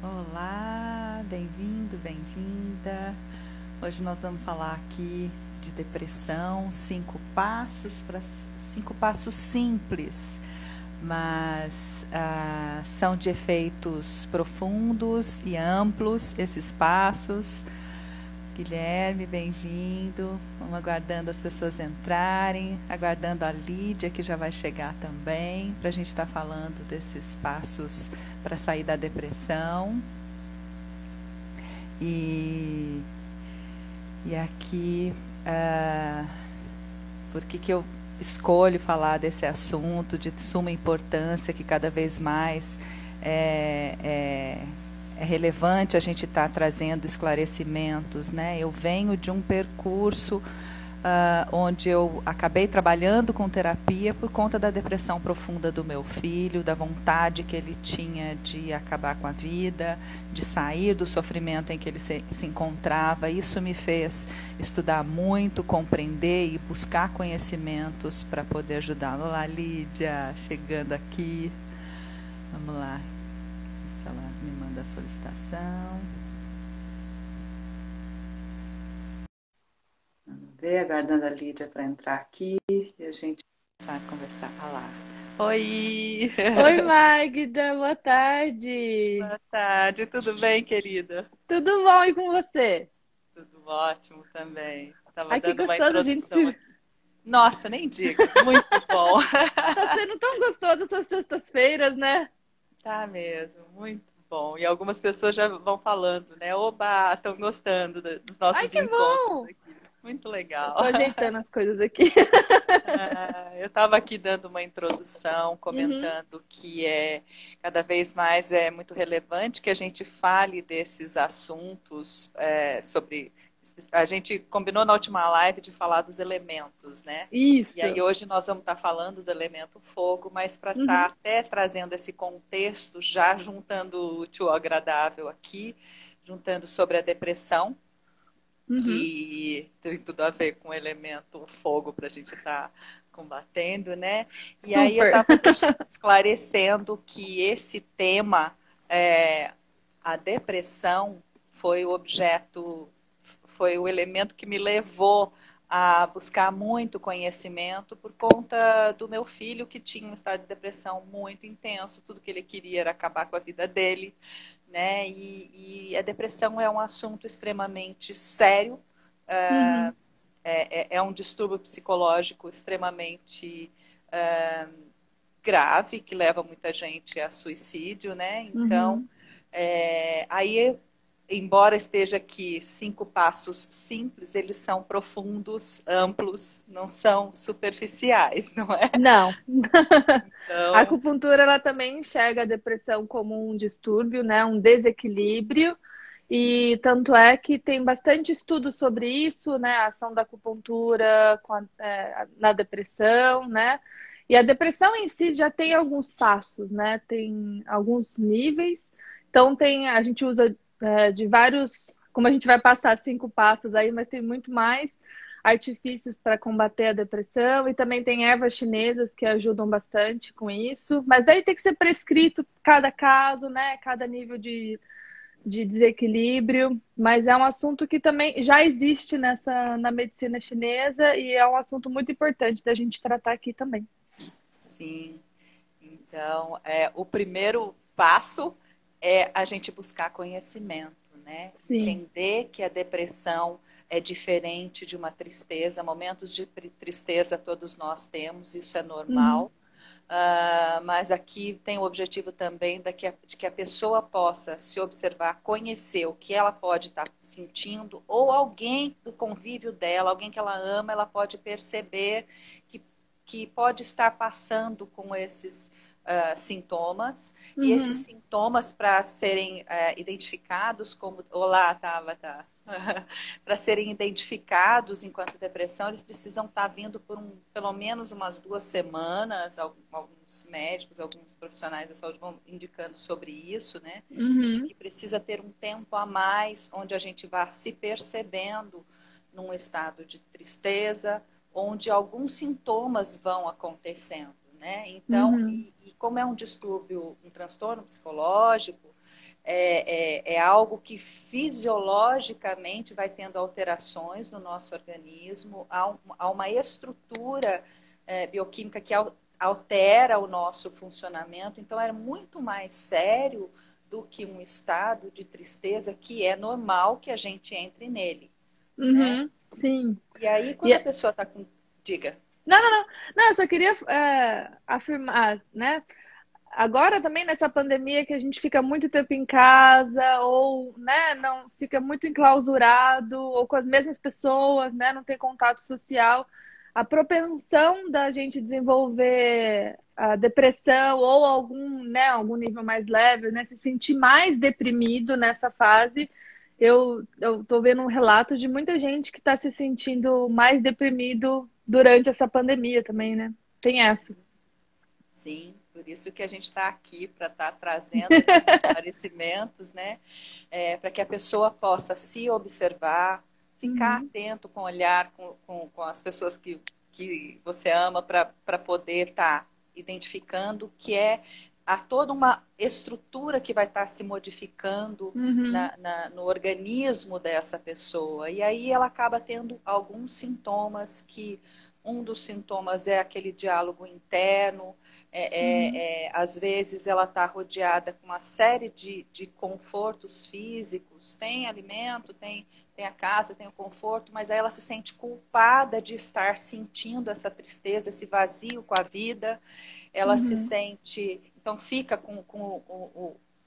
Olá, bem-vindo, bem-vinda. Hoje nós vamos falar aqui de depressão, 5 passos simples, mas são de efeitos profundos e amplos esses passos. Guilherme, bem-vindo. Vamos aguardando as pessoas entrarem, aguardando a Lídia, que já vai chegar também, para a gente estar falando desses passos para sair da depressão. E, e aqui, por que eu escolho falar desse assunto de suma importância, que cada vez mais é relevante a gente estar trazendo esclarecimentos, né? Eu venho de um percurso onde eu acabei trabalhando com terapia por conta da depressão profunda do meu filho, da vontade que ele tinha de acabar com a vida, de sair do sofrimento em que ele se encontrava. Isso me fez estudar muito, compreender e buscar conhecimentos para poder ajudá-lo. Olá, Lídia, chegando aqui. Vamos lá. Se ela me manda a solicitação. Vamos ver, aguardando a Lídia para entrar aqui e a gente começar a conversar. Ah lá. Oi! Oi, Magda, boa tarde. Boa tarde, tudo bem, querida? Tudo bom e com você? Tudo ótimo também. Estava Ai, que dando uma gostoso a gente introdução se... aqui. Nossa, nem diga, muito bom. Tá sendo tão gostoso essas sextas-feiras, né? Tá mesmo, muito bom. E algumas pessoas já vão falando, né? Oba, estão gostando dos Ai, nossos que encontros bom. aqui. Muito Eu legal. tô ajeitando as coisas aqui. Eu estava aqui dando uma introdução, Uhum, comentando que cada vez mais é muito relevante que a gente fale desses assuntos sobre. A gente combinou na última live de falar dos elementos, né? E aí isso. hoje nós vamos estar falando do elemento fogo, mas para estar Uhum, até trazendo esse contexto, já juntando o útil ao agradável aqui, juntando sobre a depressão, uhum. que tem tudo a ver com o elemento fogo para a gente estar combatendo, né? E aí eu Super. estava esclarecendo que esse tema, é, a depressão, foi o objeto, foi o elemento que me levou a buscar muito conhecimento por conta do meu filho que tinha um estado de depressão muito intenso, tudo que ele queria era acabar com a vida dele, né? E a depressão é um assunto extremamente sério, Uhum, é um distúrbio psicológico extremamente grave que leva muita gente a suicídio, né? Então, uhum. aí, embora esteja aqui 5 passos simples, eles são profundos, amplos, não são superficiais, não é? Não. A Então, acupuntura ela também enxerga a depressão como um distúrbio, né? Um desequilíbrio. E tanto é que tem bastante estudo sobre isso, né? A ação da acupuntura na depressão, né? E a depressão em si já tem alguns passos, né? Tem alguns níveis. Então tem, a gente usa de vários, como a gente vai passar 5 passos aí, mas tem muito mais artifícios para combater a depressão e também tem ervas chinesas que ajudam bastante com isso. Mas daí tem que ser prescrito cada caso, né? Cada nível de desequilíbrio, mas é um assunto que também já existe na medicina chinesa e é um assunto muito importante da gente tratar aqui também. sim. Então, o primeiro passo é a gente buscar conhecimento, né? Sim. Entender que a depressão é diferente de uma tristeza. Momentos de tristeza todos nós temos, isso é Uhum. normal. Mas aqui tem o objetivo também de que a pessoa possa se observar, conhecer o que ela pode estar sentindo, ou alguém do convívio dela, alguém que ela ama, ela pode perceber que, que pode estar passando com esses sintomas, e esses Uhum. sintomas, para serem identificados como. Olá, Tabata. Para serem identificados enquanto depressão, eles precisam estar vindo por pelo menos umas 2 semanas. Alguns médicos, alguns profissionais da saúde vão indicando sobre isso, né? De Uhum. que precisa ter um tempo a mais, onde a gente vá se percebendo num estado de tristeza, onde alguns sintomas vão acontecendo. né? Então, Uhum. e como é um distúrbio, um transtorno psicológico, é algo que fisiologicamente vai tendo alterações no nosso organismo, há uma estrutura bioquímica que altera o nosso funcionamento, então é muito mais sério do que um estado de tristeza que é normal que a gente entre nele, né? Uhum. Sim. E aí, E, quando a pessoa está com... Diga. não, não, não. Não, eu só queria afirmar, né? Agora também nessa pandemia que a gente fica muito tempo em casa ou, né, não fica muito enclausurado ou com as mesmas pessoas, né, não tem contato social, a propensão da gente desenvolver a depressão ou algum, né, algum nível mais leve, né, se sentir mais deprimido nessa fase. Eu tô vendo um relato de muita gente que está se sentindo mais deprimido durante essa pandemia também, né? Tem essa. Sim, por isso que a gente está aqui, para estar trazendo esses esclarecimentos, né? Para que a pessoa possa se observar, ficar Uhum, atento com o olhar, com as pessoas que você ama, para poder estar identificando que há toda uma estrutura que vai estar se modificando uhum, no organismo dessa pessoa. E aí ela acaba tendo alguns sintomas que um dos sintomas é aquele diálogo interno, uhum. às vezes ela está rodeada com uma série de confortos físicos, tem alimento, tem a casa, tem o conforto, mas aí ela se sente culpada de estar sentindo essa tristeza, esse vazio com a vida, ela se Uhum, sente, então fica com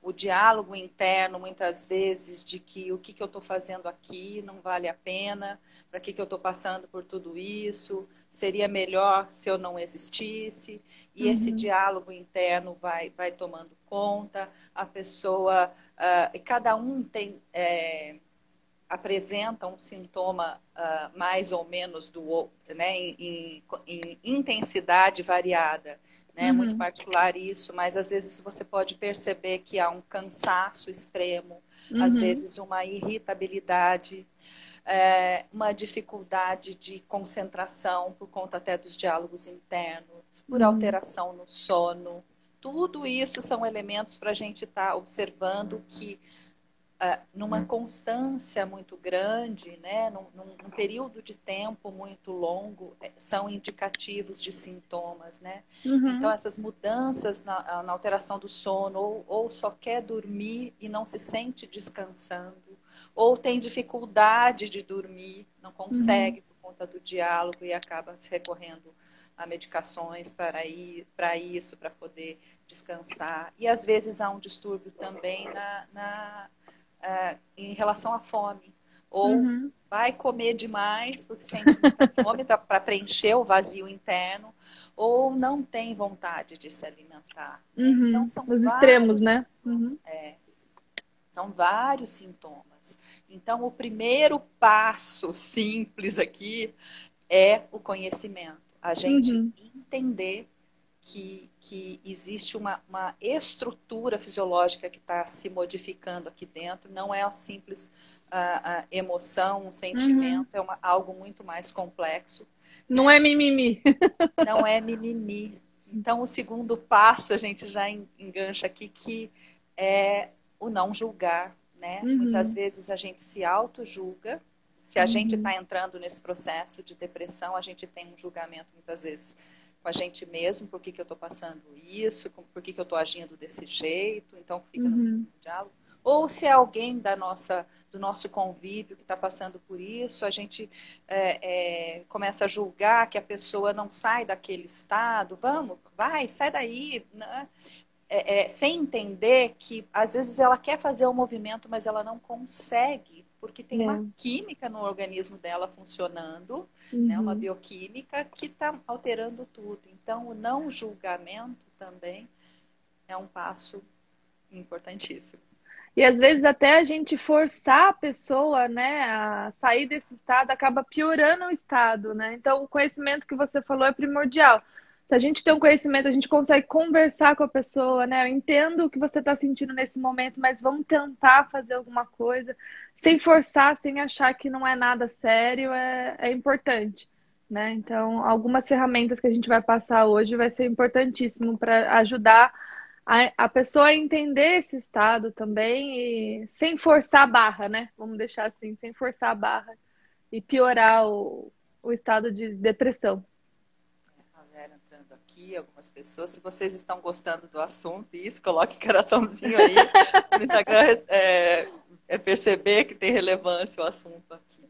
o diálogo interno, muitas vezes, de que o que eu estou fazendo aqui não vale a pena, para que eu estou passando por tudo isso, seria melhor se eu não existisse, e esse uhum, diálogo interno vai tomando conta, a pessoa, cada um tem... apresenta um sintoma mais ou menos do outro, né, em intensidade variada, né, muito uhum, particular isso, mas às vezes você pode perceber que há um cansaço extremo, às uhum, vezes uma irritabilidade, uma dificuldade de concentração por conta até dos diálogos internos, por uhum, alteração no sono. Tudo isso são elementos para a gente estar observando que numa constância muito grande, né, num período de tempo muito longo, são indicativos de sintomas, né? Então, uhum, essas mudanças na alteração do sono, ou só quer dormir e não se sente descansando, ou tem dificuldade de dormir, não uhum, consegue por conta do diálogo e acaba se recorrendo a medicações para isso, para poder descansar. E às vezes há um distúrbio também em relação à fome. Ou uhum, vai comer demais porque sente muita fome para preencher o vazio interno, ou não tem vontade de se alimentar. Né? Então, uhum. Os extremos, né? Uhum, são vários sintomas. Então, o primeiro passo simples aqui é o conhecimento. A gente uhum, entender que existe uma estrutura fisiológica que está se modificando aqui dentro, não é a simples a emoção, um uhum. sentimento, é algo muito mais complexo, Não né? é mimimi. Não é mimimi. Então, o segundo passo, a gente já engancha aqui, que é o não julgar, né? Muitas Uhum, vezes a gente se auto-julga. Se a gente uhum, está entrando nesse processo de depressão, a gente tem um julgamento muitas vezes com a gente mesmo, por que eu estou passando isso, por que eu estou agindo desse jeito, então fica no uhum, diálogo. Ou se é alguém do nosso convívio que está passando por isso, a gente começa a julgar que a pessoa não sai daquele estado, vamos, vai, sai daí, né? Sem entender que às vezes ela quer fazer o movimento, mas ela não consegue, porque tem uma é, química no organismo dela funcionando, né, uma uhum. bioquímica que está alterando tudo. Então, o não julgamento também é um passo importantíssimo. E às vezes até a gente forçar a pessoa, né, a sair desse estado acaba piorando o estado, né? Então, o conhecimento que você falou é primordial. Se a gente tem um conhecimento, a gente consegue conversar com a pessoa, né? Eu entendo o que você está sentindo nesse momento, mas vamos tentar fazer alguma coisa sem forçar, sem achar que não é nada sério, é importante. né? Então, algumas ferramentas que a gente vai passar hoje vai ser importantíssimo para ajudar a pessoa a entender esse estado também e sem forçar a barra, né? Vamos deixar assim, sem forçar a barra e piorar o estado de depressão. A Vera entrando aqui, algumas pessoas. Se vocês estão gostando do assunto, isso, coloque coraçãozinho aí. No Instagram é perceber que tem relevância o assunto aqui.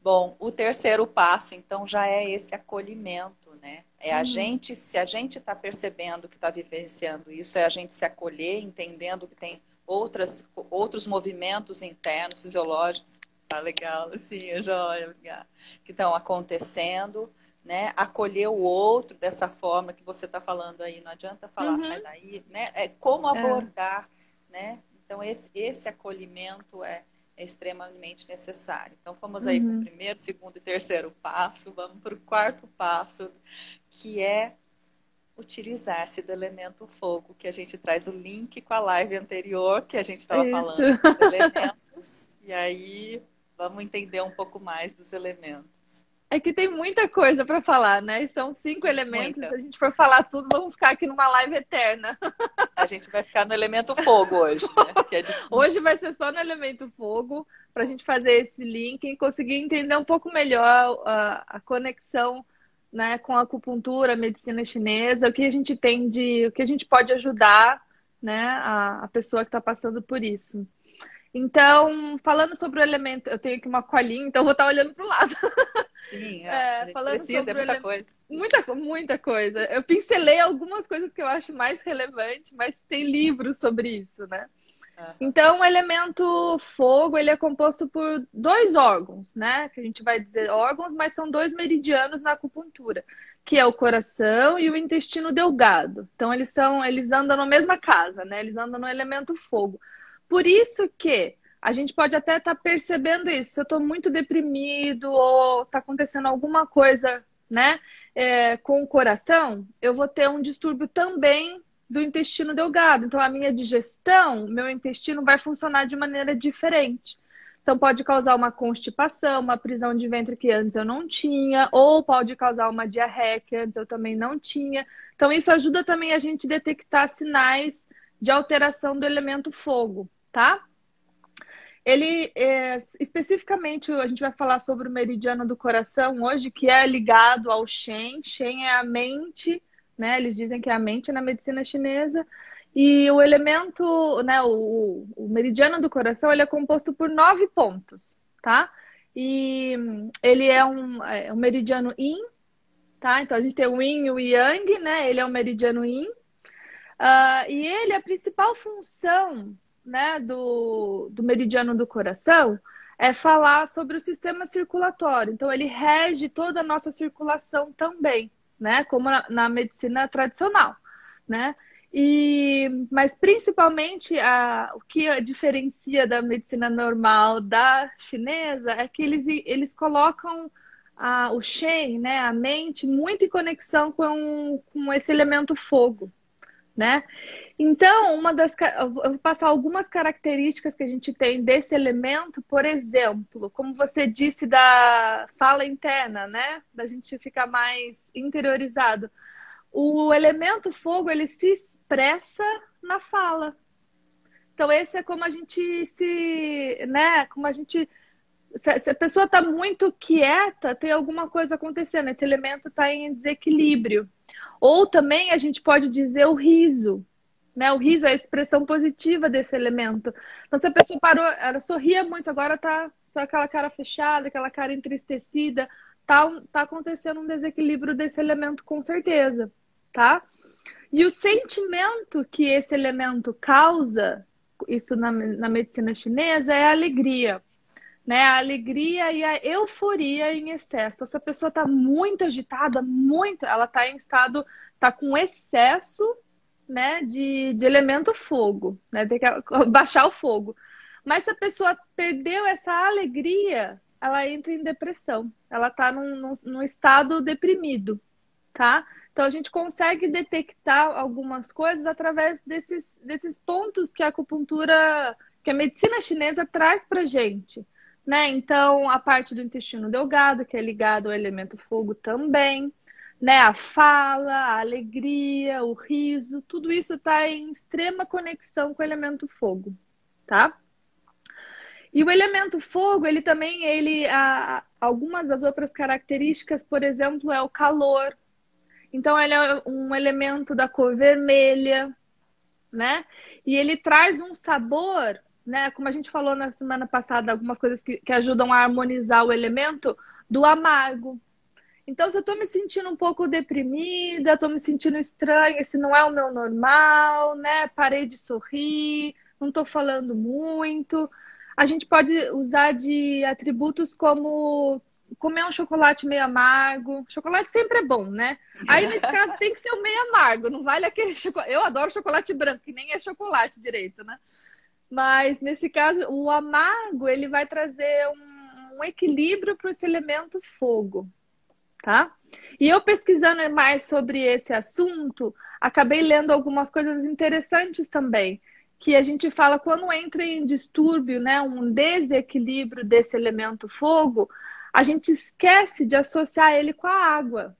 Bom, o terceiro passo, então, já é esse acolhimento, né? É a gente, se a gente está percebendo que está vivenciando isso, é a gente se acolher, entendendo que tem outros movimentos internos, fisiológicos, tá legal, assim, é joia, obrigada, que estão acontecendo, né? Acolher o outro dessa forma que você está falando aí, não adianta falar, sai daí, né? É como abordar, né? Então, esse acolhimento é extremamente necessário. Então, fomos aí com o primeiro, segundo e terceiro passo, vamos para o quarto passo, que é utilizar-se do elemento fogo, que a gente traz o link com a live anterior, que a gente estava falando dos elementos, e aí vamos entender um pouco mais dos elementos. É que tem muita coisa para falar, né? São 5 elementos, se a gente for falar tudo, vamos ficar aqui numa live eterna. A gente vai ficar no elemento fogo hoje, né? Que é Hoje vai ser só no elemento fogo, para a gente fazer esse link e conseguir entender um pouco melhor a conexão, né, com a acupuntura, a medicina chinesa, o que a gente tem o que a gente pode ajudar, né, a pessoa que está passando por isso. Então, falando sobre o elemento, eu tenho aqui uma colinha, então eu vou estar olhando para o lado. Sim, falando precisa, sobre é muita coisa. Muita coisa. Eu pincelei algumas coisas que eu acho mais relevante, mas tem livros sobre isso, né? Então, o elemento fogo, ele é composto por 2 órgãos, né? Que a gente vai dizer órgãos, mas são 2 meridianos na acupuntura, que é o coração e o intestino delgado. Então, eles andam na mesma casa, né? Eles andam no elemento fogo. Por isso que a gente pode até estar percebendo isso. Se eu estou muito deprimido ou está acontecendo alguma coisa, né, com o coração, eu vou ter um distúrbio também do intestino delgado. Então, a minha digestão, meu intestino vai funcionar de maneira diferente. Então, pode causar uma constipação, uma prisão de ventre que antes eu não tinha, ou pode causar uma diarreia que antes eu também não tinha. Então, isso ajuda também a gente detectar sinais de alteração do elemento fogo, tá? Ele, especificamente, a gente vai falar sobre o meridiano do coração hoje, que é ligado ao Shen. Shen é a mente, né? Eles dizem que é a mente na medicina chinesa. E o elemento, né, o meridiano do coração, ele é composto por 9 pontos, tá? E ele é um meridiano Yin, tá? Então, a gente tem o Yin e o Yang, né? Ele é um meridiano Yin. E ele, a principal função, né, do meridiano do coração é falar sobre o sistema circulatório. Então, ele rege toda a nossa circulação também, né, como na medicina tradicional, né? Mas principalmente o que a diferencia da medicina normal da chinesa é que eles colocam o Shen, né, a mente, muito em conexão com esse elemento fogo, né? Então, eu vou passar algumas características que a gente tem desse elemento, por exemplo, como você disse da fala interna, né? Da gente ficar mais interiorizado. O elemento fogo, ele se expressa na fala. Então, esse é como a gente né? Como a gente se a pessoa está muito quieta, tem alguma coisa acontecendo. Esse elemento está em desequilíbrio. Ou também a gente pode dizer o riso, né? O riso é a expressão positiva desse elemento. Então, se a pessoa parou, ela sorria muito, agora tá só aquela cara fechada, aquela cara entristecida, tá acontecendo um desequilíbrio desse elemento com certeza, tá? E o sentimento que esse elemento causa, isso na medicina chinesa, é a alegria. Né, a alegria e a euforia em excesso. Então, se a pessoa está muito agitada, ela está em estado, está com excesso, né, de elemento fogo, né, tem que baixar o fogo. Mas se a pessoa perdeu essa alegria, ela entra em depressão, ela está num estado deprimido, tá? Então a gente consegue detectar algumas coisas através desses pontos que a acupuntura, que a medicina chinesa traz pra gente. né? Então, a parte do intestino delgado, que é ligado ao elemento fogo também, né? A fala, a alegria, o riso, tudo isso está em extrema conexão com o elemento fogo, tá? E o elemento fogo, ele também, algumas das outras características, por exemplo, é o calor. Então, ele é um elemento da cor vermelha, né? E ele traz um sabor, né? Como a gente falou na semana passada, algumas coisas que ajudam a harmonizar o elemento do amargo. Então, se eu tô me sentindo um pouco deprimida, tô me sentindo estranha, esse não é o meu normal, né? Parei de sorrir, não tô falando muito. A gente pode usar de atributos como comer um chocolate meio amargo. Chocolate sempre é bom, né? Aí, nesse caso, tem que ser o meio amargo, não vale aquele chocolate. Eu adoro chocolate branco, que nem é chocolate direito, né? Mas, nesse caso, o amargo, ele vai trazer um equilíbrio para esse elemento fogo, tá? E eu pesquisando mais sobre esse assunto, acabei lendo algumas coisas interessantes também, que a gente fala quando entra em distúrbio, né, um desequilíbrio desse elemento fogo, a gente esquece de associar ele com a água.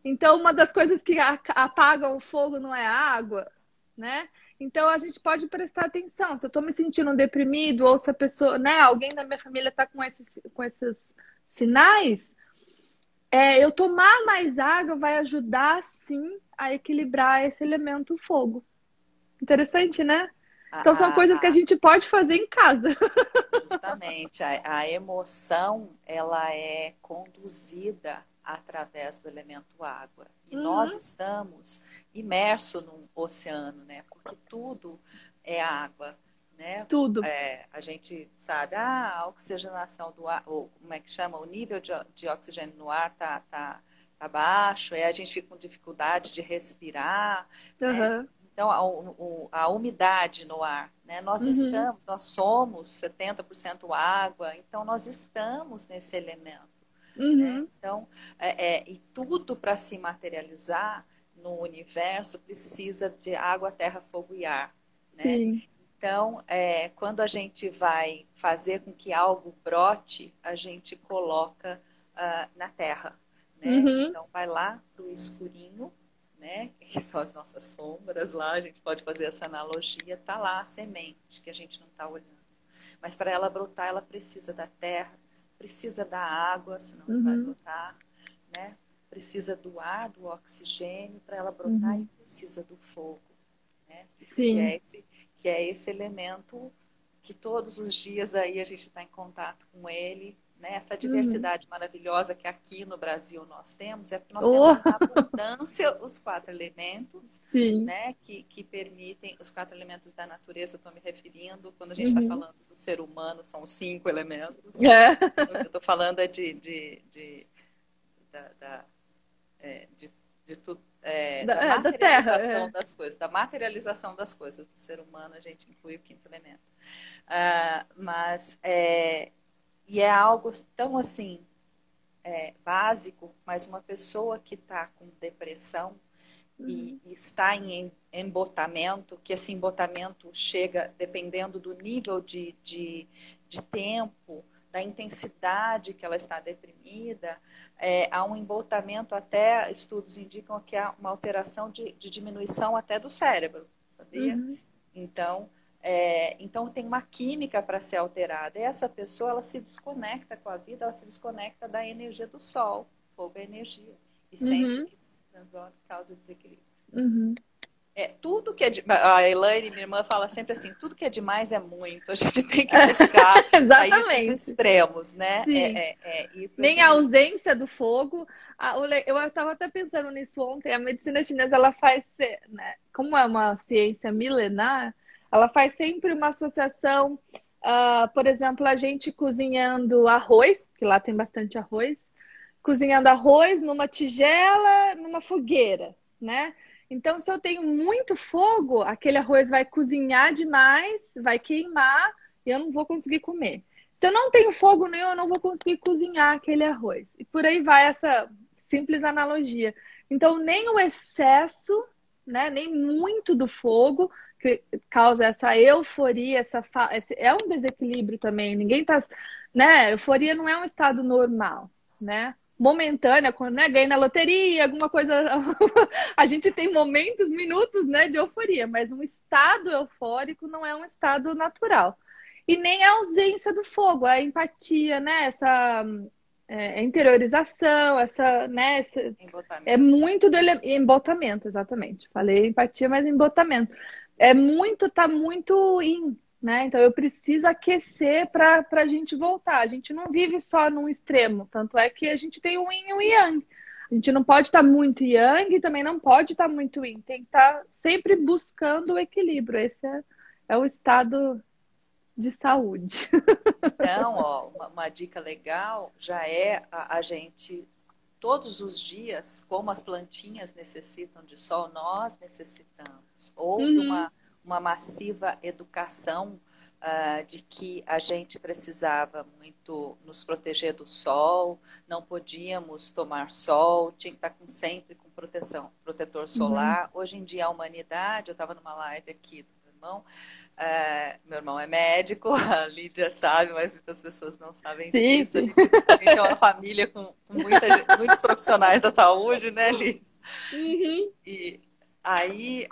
Então, uma das coisas que apagam o fogo não é a água, né? Então, a gente pode prestar atenção. Se eu estou me sentindo deprimido ou se a pessoa, né, alguém da minha família está com esses sinais, eu tomar mais água vai ajudar, sim, a equilibrar esse elemento fogo. Interessante, né? Então, são A, coisas que a gente pode fazer em casa. Justamente, a emoção, ela é conduzida através do elemento água. E nós Uhum, estamos imersos num oceano, né? Porque tudo é água, né? tudo. A gente sabe, a oxigenação do ar, ou como é que chama? O nível de oxigênio no ar tá baixo, a gente fica com dificuldade de respirar, né? Uhum, Então, a umidade no ar, né? uhum, Nós somos 70% água, então nós estamos nesse elemento, né? uhum. Então, e tudo para se materializar no universo precisa de água, terra, fogo e ar, né? Sim. Então, quando a gente vai fazer com que algo brote, a gente coloca na terra, né? Uhum, Então, vai lá para o escurinho, né? Que são as nossas sombras lá, a gente pode fazer essa analogia, tá lá a semente que a gente não está olhando. Mas para ela brotar, ela precisa da terra, precisa da água, senão não vai uhum, brotar, né? Precisa do ar, do oxigênio para ela brotar e uhum. precisa do fogo, né? Que Sim. é esse, que é esse elemento que todos os dias aí a gente está em contato com ele, né? Essa Uhum. diversidade maravilhosa que aqui no Brasil nós temos, é porque nós temos Oh, em abundância os quatro elementos, sim. né? Que permitem, os quatro elementos da natureza, eu estou me referindo, quando a gente está Uhum. falando do ser humano, são os cinco elementos. É. Eu estou falando da, da, de, da Da terra. materialização É. das coisas, da materialização das coisas do ser humano, a gente inclui o quinto elemento. Mas e é algo tão assim básico, mas uma pessoa que está com depressão Uhum. e está em embotamento, que esse embotamento chega dependendo do nível de tempo, da intensidade que ela está deprimida, há um embotamento, até estudos indicam que há uma alteração de diminuição até do cérebro, sabia? Uhum. Então, então tem uma química para ser alterada. E essa pessoa, ela se desconecta com a vida, ela se desconecta da energia do sol. Fogo é energia. E sempre Uhum. que transborda, causa desequilíbrio. Uhum. Tudo que a Elaine, minha irmã, fala sempre assim, tudo que é demais é muito. A gente tem que buscar sair dos Exatamente. extremos, né? Sim. Ir para o Nem a equilíbrio. ausência do fogo. Eu estava até pensando nisso ontem. A medicina chinesa, ela faz, né, como é uma ciência milenar, ela faz sempre uma associação. Por exemplo, a gente cozinhando arroz, que lá tem bastante arroz, cozinhando arroz numa tigela, numa fogueira, né? Então, se eu tenho muito fogo, aquele arroz vai cozinhar demais, vai queimar e eu não vou conseguir comer. Se eu não tenho fogo nenhum, eu não vou conseguir cozinhar aquele arroz. E por aí vai essa simples analogia. Então, nem o excesso, né, nem muito do fogo, que causa essa euforia, é um desequilíbrio também. Ninguém tá, né? Euforia não é um estado normal, né? Momentânea, quando, né, ganhei na loteria, alguma coisa. A gente tem momentos, minutos, né, de euforia, mas um estado eufórico não é um estado natural. E nem a ausência do fogo, a empatia, né? Essa interiorização, né? É Embotamento. muito do embotamento, exatamente. Falei empatia, mas embotamento. É muito, tá muito né? Então eu preciso aquecer para a gente voltar. A gente não vive só num extremo, tanto é que a gente tem um yin e um yang. A gente não pode estar muito yang e também não pode estar muito yin. Tem que estar sempre buscando o equilíbrio. Esse é o estado de saúde. Então, ó, uma dica legal já é a gente, todos os dias, como as plantinhas necessitam de sol, nós necessitamos. Houve Uhum, uma massiva educação de que a gente precisava muito nos proteger do sol, não podíamos tomar sol, tinha que estar sempre com protetor uhum. solar. Hoje em dia, a humanidade, eu estava numa live aqui do meu irmão é médico, a Lídia sabe, mas muitas pessoas não sabem Sim, disso. sim. A gente é uma família com muitos profissionais da saúde, né, Lídia? Uhum, E aí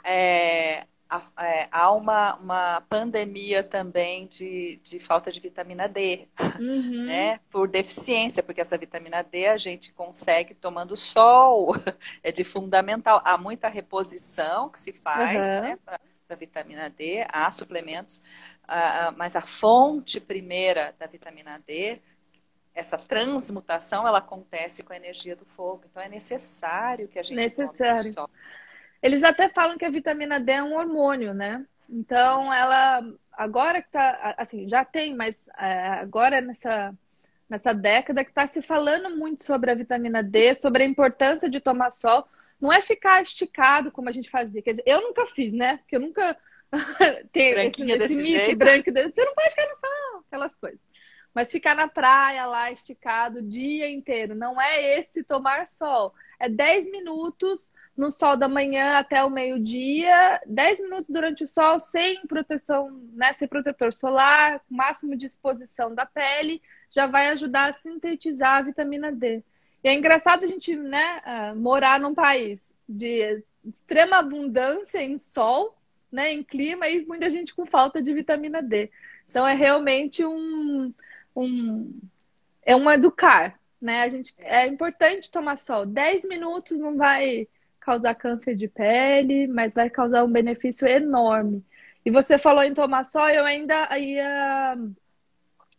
há uma pandemia também de falta de vitamina D, uhum, né? Por deficiência, porque essa vitamina D a gente consegue tomando sol, é de fundamental. Há muita reposição que se faz, né, aham. para vitamina D, há suplementos, mas a fonte primeira da vitamina D, essa transmutação, ela acontece com a energia do fogo. Então é necessário que a gente tome o Necessário. sol. Eles até falam que a vitamina D é um hormônio, né? Sim. Então, ela agora que tá, assim, já tem, mas agora nessa década que está se falando muito sobre a vitamina D, sobre a importância de tomar sol. Não é ficar esticado como a gente fazia. Quer dizer, eu nunca fiz, né? Porque eu nunca tenho Branquinha esse desse mito jeito. branco. Você não pode ficar no sol, aquelas coisas. Mas ficar na praia lá, esticado o dia inteiro. Não é esse tomar sol. É 10 minutos no sol da manhã até o meio-dia, 10 minutos durante o sol, sem proteção, né? Sem protetor solar, máximo de exposição da pele, já vai ajudar a sintetizar a vitamina D. E é engraçado a gente, né, morar num país de extrema abundância em sol, né, em clima, e muita gente com falta de vitamina D. Então é Sim. realmente um, um educar, né? É. É importante tomar sol. 10 minutos não vai causar câncer de pele, mas vai causar um benefício enorme. E você falou em tomar sol, eu ainda ia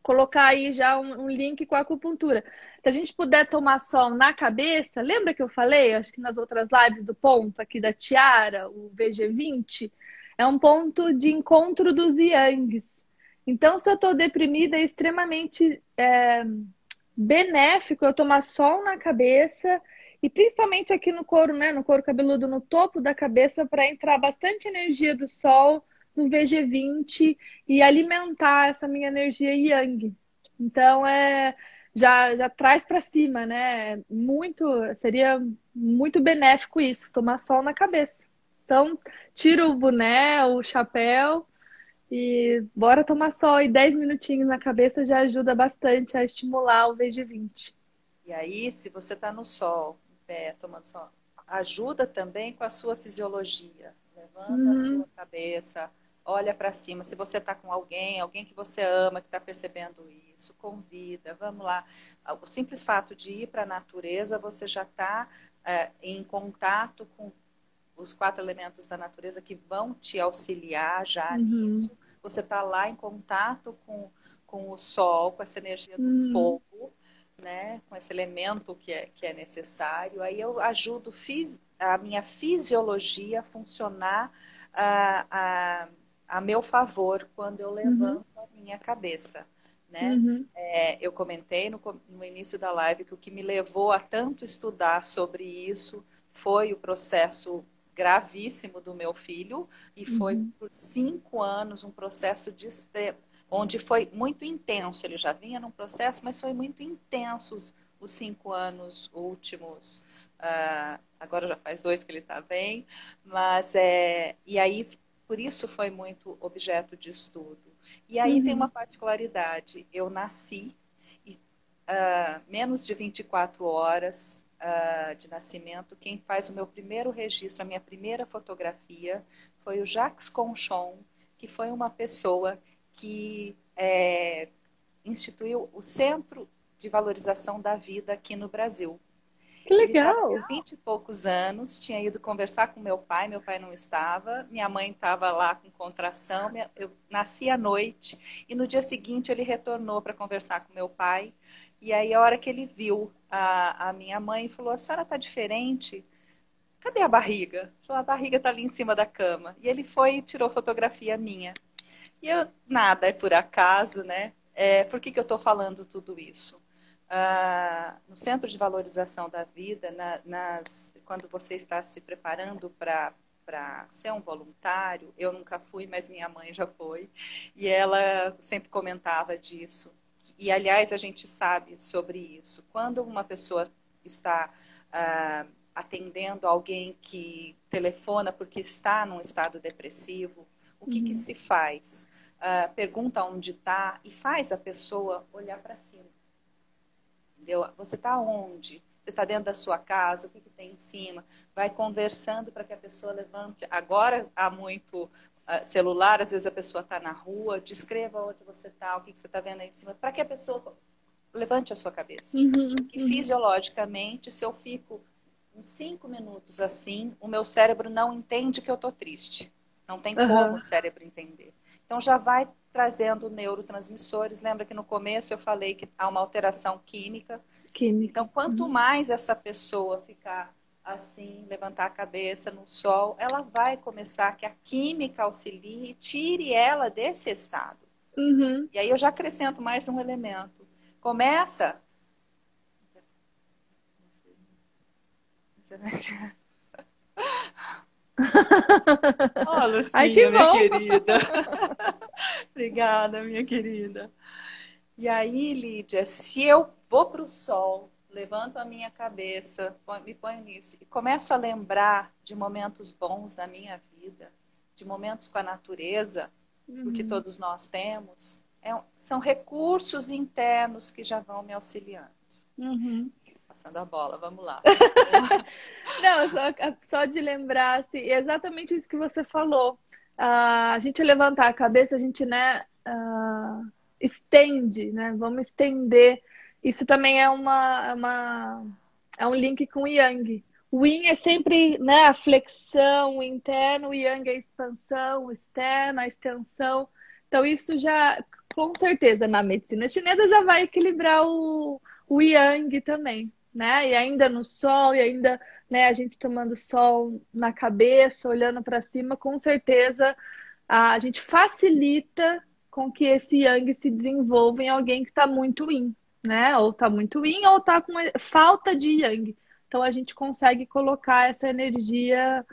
colocar aí já um link com a acupuntura. Se a gente puder tomar sol na cabeça, lembra que eu falei, acho que nas outras lives do ponto aqui da Tiara, o VG20, é um ponto de encontro dos yangs. Então, se eu estou deprimida, é extremamente benéfico eu tomar sol na cabeça e principalmente aqui no couro, né, no couro cabeludo, no topo da cabeça, para entrar bastante energia do sol no VG20 e alimentar essa minha energia yang. Então já traz para cima, né? Seria muito benéfico isso, tomar sol na cabeça. Então, tira o boné, o chapéu e bora tomar sol. E 10 minutinhos na cabeça já ajuda bastante a estimular o VG20. E aí, se você está no sol, em pé, tomando sol, ajuda também com a sua fisiologia. Levanta a Uhum, sua cabeça, olha para cima. Se você está com alguém que você ama, que está percebendo isso, convida, vamos lá. O simples fato de ir para a natureza, você já está em contato com os 4 elementos da natureza que vão te auxiliar já uhum, nisso. Você está lá em contato com o sol, com essa energia do uhum, fogo, né? Com esse elemento que é necessário. Aí eu ajudo a minha fisiologia a funcionar a meu favor quando eu uhum, levanto a minha cabeça. Né? uhum, Eu comentei no início da live que o que me levou a tanto estudar sobre isso foi o processo gravíssimo do meu filho e foi uhum, por 5 anos um processo de onde foi muito intenso. Ele já vinha num processo, mas foi muito intenso os 5 anos últimos. Agora já faz 2 que ele está bem, mas e aí por isso foi muito objeto de estudo. E aí tem uma particularidade. Eu nasci e menos de 24 horas de nascimento, quem faz o meu primeiro registro, a minha primeira fotografia, foi o Jacques Conchon, que foi uma pessoa que instituiu o Centro de Valorização da Vida aqui no Brasil. Que Ele estava legal! com 20 e poucos anos, tinha ido conversar com meu pai não estava, minha mãe estava lá com contração, eu nasci à noite, e no dia seguinte ele retornou para conversar com meu pai, e aí a hora que ele viu a minha mãe, falou, a senhora está diferente? Cadê a barriga? Falou, a barriga está ali em cima da cama. E ele foi e tirou fotografia minha. E eu, nada é por acaso, né? Por que eu estou falando tudo isso? No Centro de Valorização da Vida, quando você está se preparando para ser um voluntário, eu nunca fui, mas minha mãe já foi, e ela sempre comentava disso. E, aliás, a gente sabe sobre isso. Quando uma pessoa está atendendo alguém que telefona porque está num estado depressivo, o que se faz? Pergunta onde está e faz a pessoa olhar para cima. Entendeu? Você está onde? Você está dentro da sua casa? O que tem em cima? Vai conversando para que a pessoa levante. Agora há muito celular, às vezes a pessoa está na rua, descreva onde você está, o que você está vendo aí em cima, para que a pessoa levante a sua cabeça. Porque fisiologicamente, se eu fico uns 5 minutos assim, o meu cérebro não entende que eu estou triste. Não tem como o cérebro entender. Então já vai trazendo neurotransmissores. Lembra que no começo eu falei que há uma alteração química. Então, quanto mais essa pessoa ficar assim, levantar a cabeça no sol, ela vai começar que a química auxilie e tire ela desse estado. E aí eu já acrescento mais um elemento. Começa... Oh, Lucinha, ai, que minha querida. Obrigada, minha querida. E aí, Lídia, se eu vou para o sol, levanto a minha cabeça, me ponho nisso e começo a lembrar de momentos bons da minha vida, de momentos com a natureza, porque todos nós temos, são recursos internos que já vão me auxiliando. Passando a bola, vamos lá. Não, só de lembrar, assim, exatamente isso que você falou. A gente levantar a cabeça, a gente, né, estende, né? Vamos estender. Isso também é um link com o Yang. O Yin é sempre, né, a flexão, o interno, o Yang é a expansão, o externo, a extensão. Então, isso já, com certeza, na medicina chinesa já vai equilibrar o Yang também, né? E ainda no sol, e ainda, né, a gente tomando sol na cabeça, olhando para cima, com certeza a gente facilita com que esse Yang se desenvolva em alguém que está muito Yin, né? Ou está muito Yin, ou está com falta de Yang. Então a gente consegue colocar essa energia,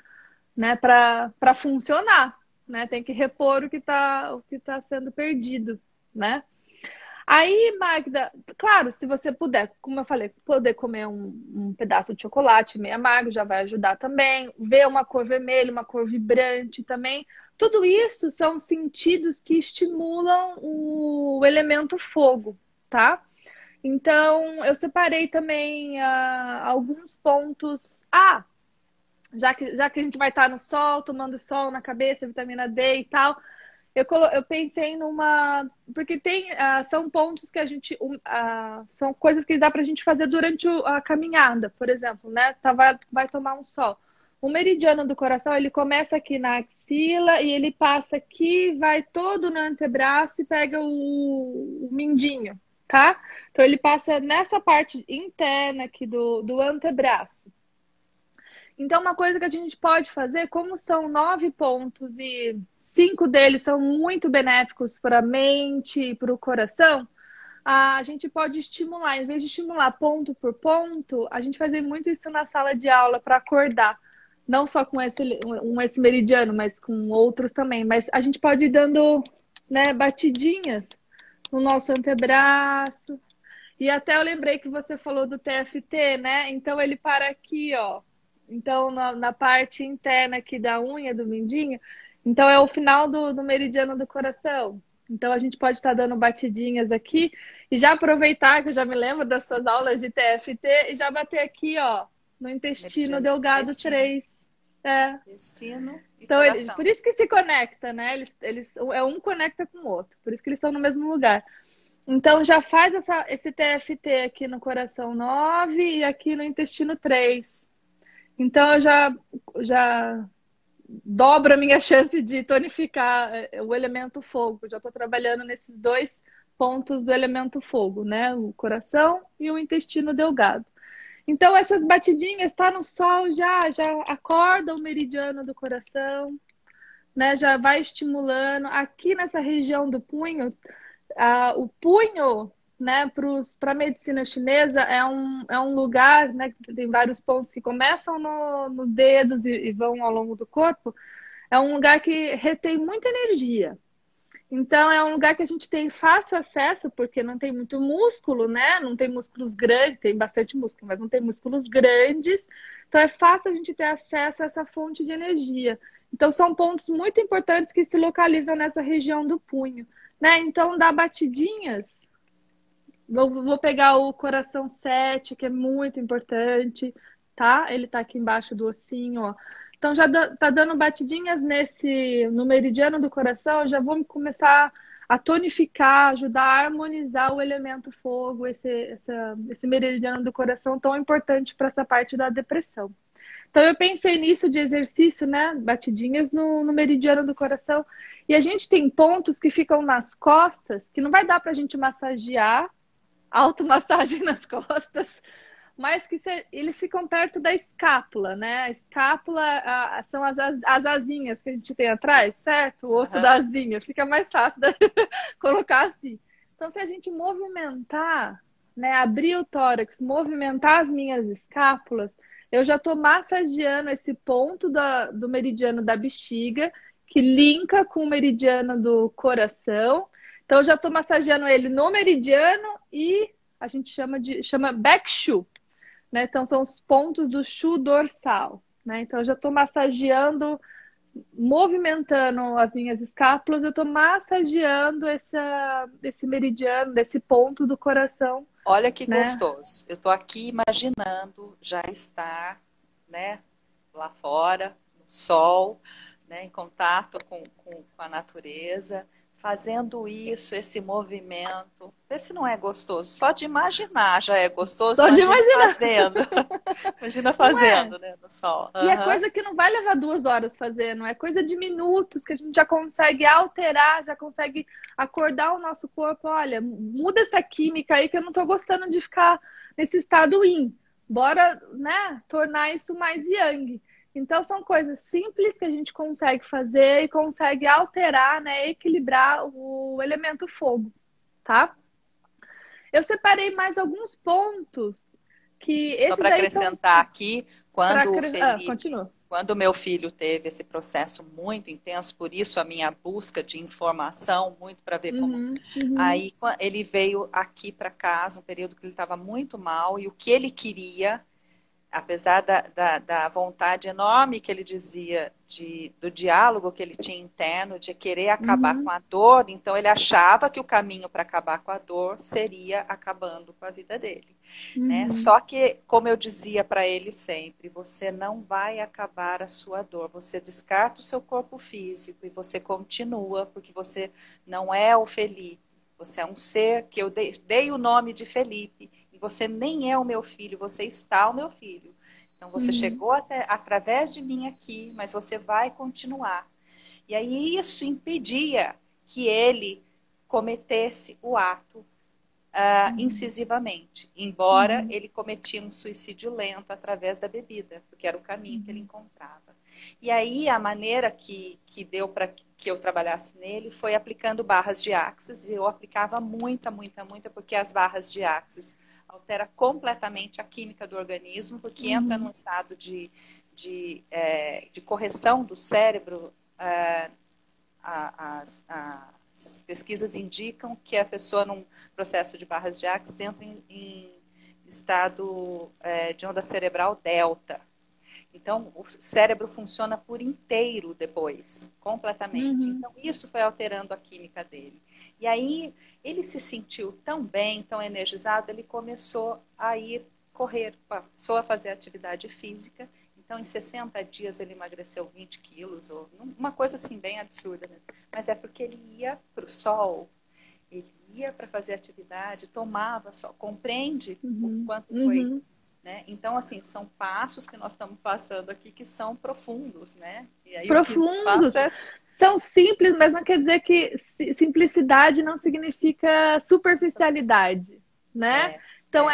né, para funcionar, né? Tem que repor o que tá sendo perdido, né? Aí, Magda, claro, se você puder, como eu falei, poder comer um pedaço de chocolate meio amargo já vai ajudar também. Ver uma cor vermelha, uma cor vibrante também. Tudo isso são sentidos que estimulam o elemento fogo, tá? Então, eu separei também alguns pontos. Já que a gente vai estar no sol, tomando sol na cabeça, vitamina D e tal, eu pensei numa... Porque são pontos que a gente... são coisas que dá pra gente fazer durante a caminhada, por exemplo, né? Vai tomar um sol. O meridiano do coração, ele começa aqui na axila e ele passa aqui, vai todo no antebraço e pega o mindinho, tá? Então, ele passa nessa parte interna aqui do antebraço. Então, uma coisa que a gente pode fazer, como são 9 pontos e 5 deles são muito benéficos para a mente e para o coração, a gente pode estimular, em vez de estimular ponto por ponto, a gente fazer muito isso na sala de aula para acordar. Não só com esse meridiano, mas com outros também. Mas a gente pode ir dando, né, batidinhas no nosso antebraço. E até eu lembrei que você falou do TFT, né? Então ele para aqui, ó. Então, na parte interna aqui da unha, do mindinho. Então, é o final do meridiano do coração. Então, a gente pode estar dando batidinhas aqui e já aproveitar, que eu já me lembro das suas aulas de TFT, e já bater aqui, ó, no intestino Meridiano do delgado intestino. 3. É. Intestino e Então, coração. por isso que se conecta, né? Um conecta com o outro. Por isso que eles estão no mesmo lugar. Então, já faz esse TFT aqui no coração 9 e aqui no intestino 3. Então, eu já dobro a minha chance de tonificar o elemento fogo. Já estou trabalhando nesses dois pontos do elemento fogo, né? O coração e o intestino delgado. Então, essas batidinhas, tá no sol já acorda o meridiano do coração, né? Já vai estimulando. Aqui nessa região do punho, o punho, né, para a medicina chinesa é um lugar, né, que tem vários pontos que começam nos dedos e vão ao longo do corpo. É um lugar que retém muita energia. Então, é um lugar que a gente tem fácil acesso, porque não tem muito músculo, né? Não tem músculos grandes, tem bastante músculo, mas não tem músculos grandes. Então, é fácil a gente ter acesso a essa fonte de energia. Então, são pontos muito importantes que se localizam nessa região do punho, né? Então, dá batidinhas. Vou pegar o coração 7, que é muito importante, tá? Ele tá aqui embaixo do ossinho, ó. Então, já tá dando batidinhas no meridiano do coração, já vou começar a tonificar, ajudar a harmonizar o elemento fogo, esse meridiano do coração tão importante para essa parte da depressão. Então, eu pensei nisso de exercício, né? Batidinhas no meridiano do coração. E a gente tem pontos que ficam nas costas, que não vai dar para a gente massagear, automassagem nas costas, mas que eles ficam perto da escápula, né? A escápula são as asinhas que a gente tem atrás, certo? O osso da asinha, fica mais fácil de colocar assim. Então, se a gente movimentar, né, abrir o tórax, movimentar as minhas escápulas, eu já estou massageando esse ponto do meridiano da bexiga, que linka com o meridiano do coração. Então, eu já estou massageando ele no meridiano e a gente chama back shu, né? Então, são os pontos do shu dorsal, né? Então, eu já estou massageando, movimentando as minhas escápulas, eu estou massageando esse meridiano, desse ponto do coração. Olha que né? gostoso. Eu estou aqui imaginando já estar, né, lá fora, no sol, né, em contato com a natureza, fazendo isso, esse movimento. Vê se não é gostoso. Só de imaginar já é gostoso. Só de Imagina imaginar. fazendo. Imagina Não fazendo, é? né, no sol. E é coisa que não vai levar 2 horas fazendo, é coisa de minutos que a gente já consegue alterar, já consegue acordar o nosso corpo. Olha, muda essa química aí que eu não tô gostando de ficar nesse estado yin. Bora, né, tornar isso mais yang. Então são coisas simples que a gente consegue fazer e consegue alterar, né, equilibrar o elemento fogo, tá? Eu separei mais alguns pontos que Só esses para aí são acrescentar aqui, para. quando o Felipe, Continua. quando o meu filho teve esse processo muito intenso, por isso a minha busca de informação, muito para ver como. Uhum. Aí ele veio aqui para casa, um período que ele estava muito mal, e o que ele queria, apesar da vontade enorme que ele dizia do diálogo que ele tinha interno, de querer acabar com a dor, então ele achava que o caminho para acabar com a dor seria acabando com a vida dele. Né? Só que, como eu dizia para ele sempre, você não vai acabar a sua dor, você descarta o seu corpo físico e você continua, porque você não é o Felipe, você é um ser que eu dei o nome de Felipe, e você nem é o meu filho, você está o meu filho. Então você chegou até através de mim aqui, mas você vai continuar. E aí isso impedia que ele cometesse o ato incisivamente, embora ele cometia um suicídio lento através da bebida, porque era o caminho que ele encontrava. E aí a maneira que deu para que eu trabalhasse nele foi aplicando barras de Axis, e eu aplicava muita, porque as barras de Axis altera completamente a química do organismo, porque entra num estado de correção do cérebro. As pesquisas indicam que a pessoa, num processo de barras de Axis, entra em estado de onda cerebral delta. Então, o cérebro funciona por inteiro depois, completamente. Uhum. Então, isso foi alterando a química dele. E aí, ele se sentiu tão bem, tão energizado, ele começou a ir correr, passou a fazer atividade física. Então, em 60 dias, ele emagreceu 20 quilos, ou uma coisa assim, bem absurda, né? Mas é porque ele ia para o sol, ele ia para fazer atividade, tomava sol. Compreende o Uhum. quanto foi, Uhum. né? Então, assim, são passos que nós estamos passando aqui que são profundos, né? E aí o quinto passo Profundos. é, São simples, mas não quer dizer que simplicidade não significa superficialidade, né? é, Então,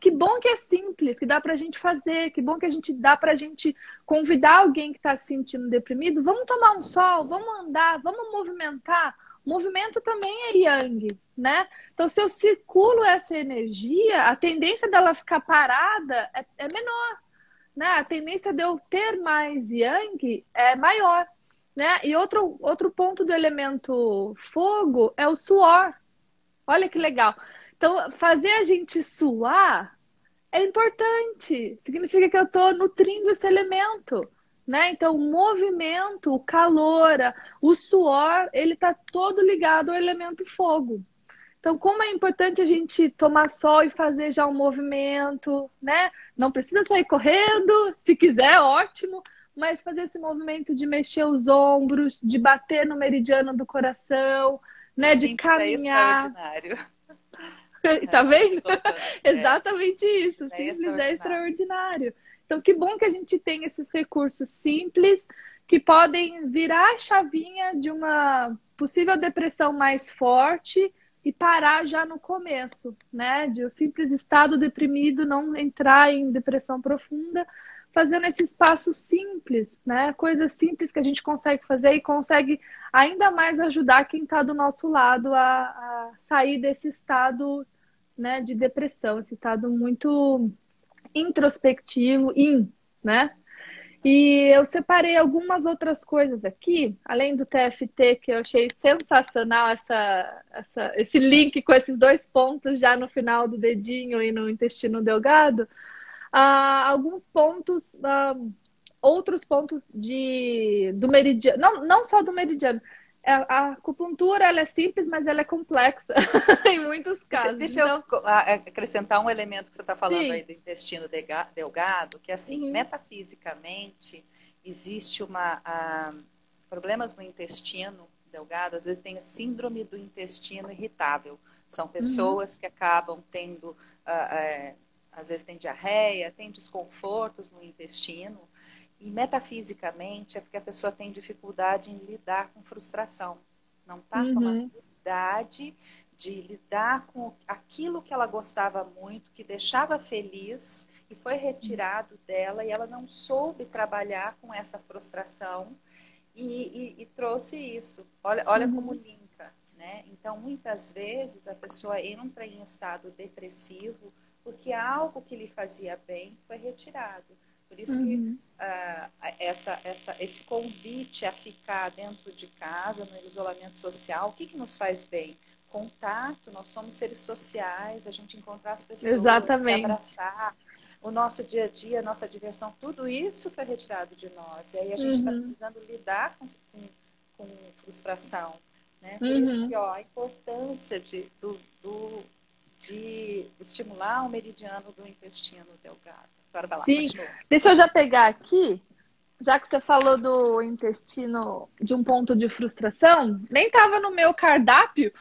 que bom que é simples, que dá pra gente fazer, que bom que a gente dá pra gente convidar alguém que está se sentindo deprimido, vamos tomar um sol, vamos andar, vamos movimentar. Movimento também é yang, né? Então, se eu circulo essa energia, a tendência dela ficar parada é menor, né? A tendência de eu ter mais yang é maior, né? E outro ponto do elemento fogo é o suor. Olha que legal. Então, fazer a gente suar é importante. Significa que eu estou nutrindo esse elemento, né? Então, o movimento, o calor, o suor, ele está todo ligado ao elemento fogo. Então, como é importante a gente tomar sol e fazer já um movimento, né? Não precisa sair correndo, se quiser, ótimo, mas fazer esse movimento de mexer os ombros, de bater no meridiano do coração, o né? De simples é caminhar. extraordinário. Tá vendo? É, Exatamente isso. é Simples é extraordinário. extraordinário. Então, que bom que a gente tem esses recursos simples que podem virar a chavinha de uma possível depressão mais forte e parar já no começo, né? De o simples estado deprimido não entrar em depressão profunda, fazendo esses passos simples, né? Coisas simples que a gente consegue fazer e consegue ainda mais ajudar quem está do nosso lado a sair desse estado, né, de depressão, esse estado muito introspectivo, né? E eu separei algumas outras coisas aqui, além do TFT, que eu achei sensacional esse link com esses dois pontos já no final do dedinho e no intestino delgado. Alguns pontos, outros pontos do meridiano, não só do meridiano. A acupuntura ela é simples, mas ela é complexa em muitos casos. Deixa eu acrescentar um elemento que você está falando aí Sim. do intestino delgado, que assim, Uhum. metafisicamente, existe problemas no intestino delgado, às vezes tem a síndrome do intestino irritável. São Uhum. pessoas que acabam tendo, às vezes tem diarreia, tem desconfortos no intestino, e metafisicamente é porque a pessoa tem dificuldade em lidar com frustração. Não está com uma Uhum. habilidade de lidar com aquilo que ela gostava muito, que deixava feliz e foi retirado dela e ela não soube trabalhar com essa frustração e trouxe isso. Olha como Uhum. linka, né? Então, muitas vezes a pessoa entra em estado depressivo porque algo que lhe fazia bem foi retirado. Por isso que Uhum. esse convite a ficar dentro de casa, no isolamento social, o que nos faz bem? Contato, nós somos seres sociais, a gente encontrar as pessoas, se Exatamente. abraçar, o nosso dia a dia, a nossa diversão, tudo isso foi retirado de nós. E aí a gente está Uhum. precisando lidar com frustração. Né? Por isso que Uhum. a importância de estimular o meridiano do intestino delgado. Agora vai lá, Sim. continua. Deixa eu já pegar aqui, já que você falou do intestino de um ponto de frustração, nem estava no meu cardápio,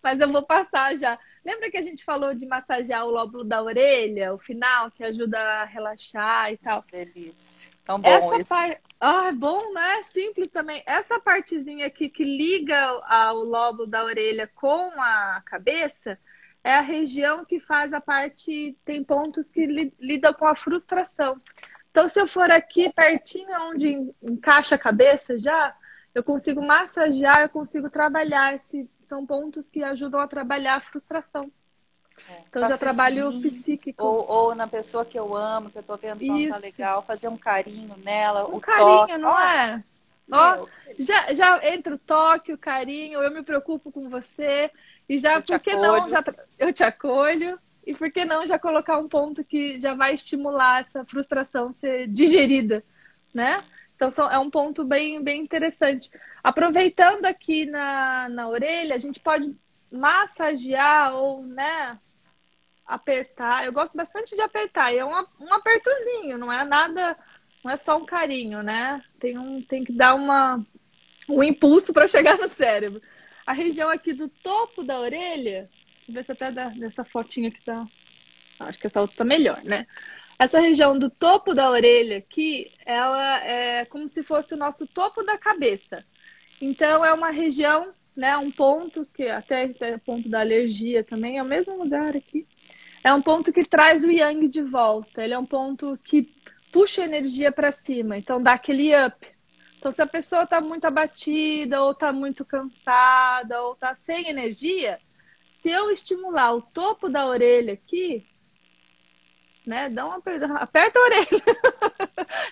mas eu vou passar já. Lembra que a gente falou de massagear o lóbulo da orelha, o final, que ajuda a relaxar e tal? Delícia. Tão bom Essa isso. parte. Ah, é bom, né? Simples também. Essa partezinha aqui que liga o lóbulo da orelha com a cabeça é a região que faz a parte. Tem pontos que lidam com a frustração. Então, se eu for aqui pertinho onde encaixa a cabeça já, eu consigo massagear, eu consigo trabalhar. São pontos que ajudam a trabalhar a frustração. Então, já Faço isso em trabalho mim, psíquico. ou na pessoa que eu amo, que eu tô vendo que ela não tá Isso. legal, fazer um carinho nela, Um o toque. carinho, não Ó, é? Ó, meu, já entra o toque, o carinho, eu me preocupo com você. E já, eu te por que não? acolho. Eu te acolho. E por que não já colocar um ponto que já vai estimular essa frustração ser digerida, né? Então é um ponto bem, bem interessante. Aproveitando aqui na orelha, a gente pode massagear ou, né, apertar. Eu gosto bastante de apertar. E é um apertozinho, não é nada, não é só um carinho, né? Tem que dar um impulso para chegar no cérebro. A região aqui do topo da orelha, deixa eu ver se até dessa fotinha aqui tá. Acho que essa outra tá melhor, né? Essa região do topo da orelha aqui, ela é como se fosse o nosso topo da cabeça. Então é uma região, né? Um ponto que até é ponto da alergia também, é o mesmo lugar aqui. É um ponto que traz o yang de volta. Ele é um ponto que puxa a energia para cima. Então dá aquele up. Então se a pessoa está muito abatida, ou está muito cansada, ou está sem energia, se eu estimular o topo da orelha aqui, né? Aperta a orelha.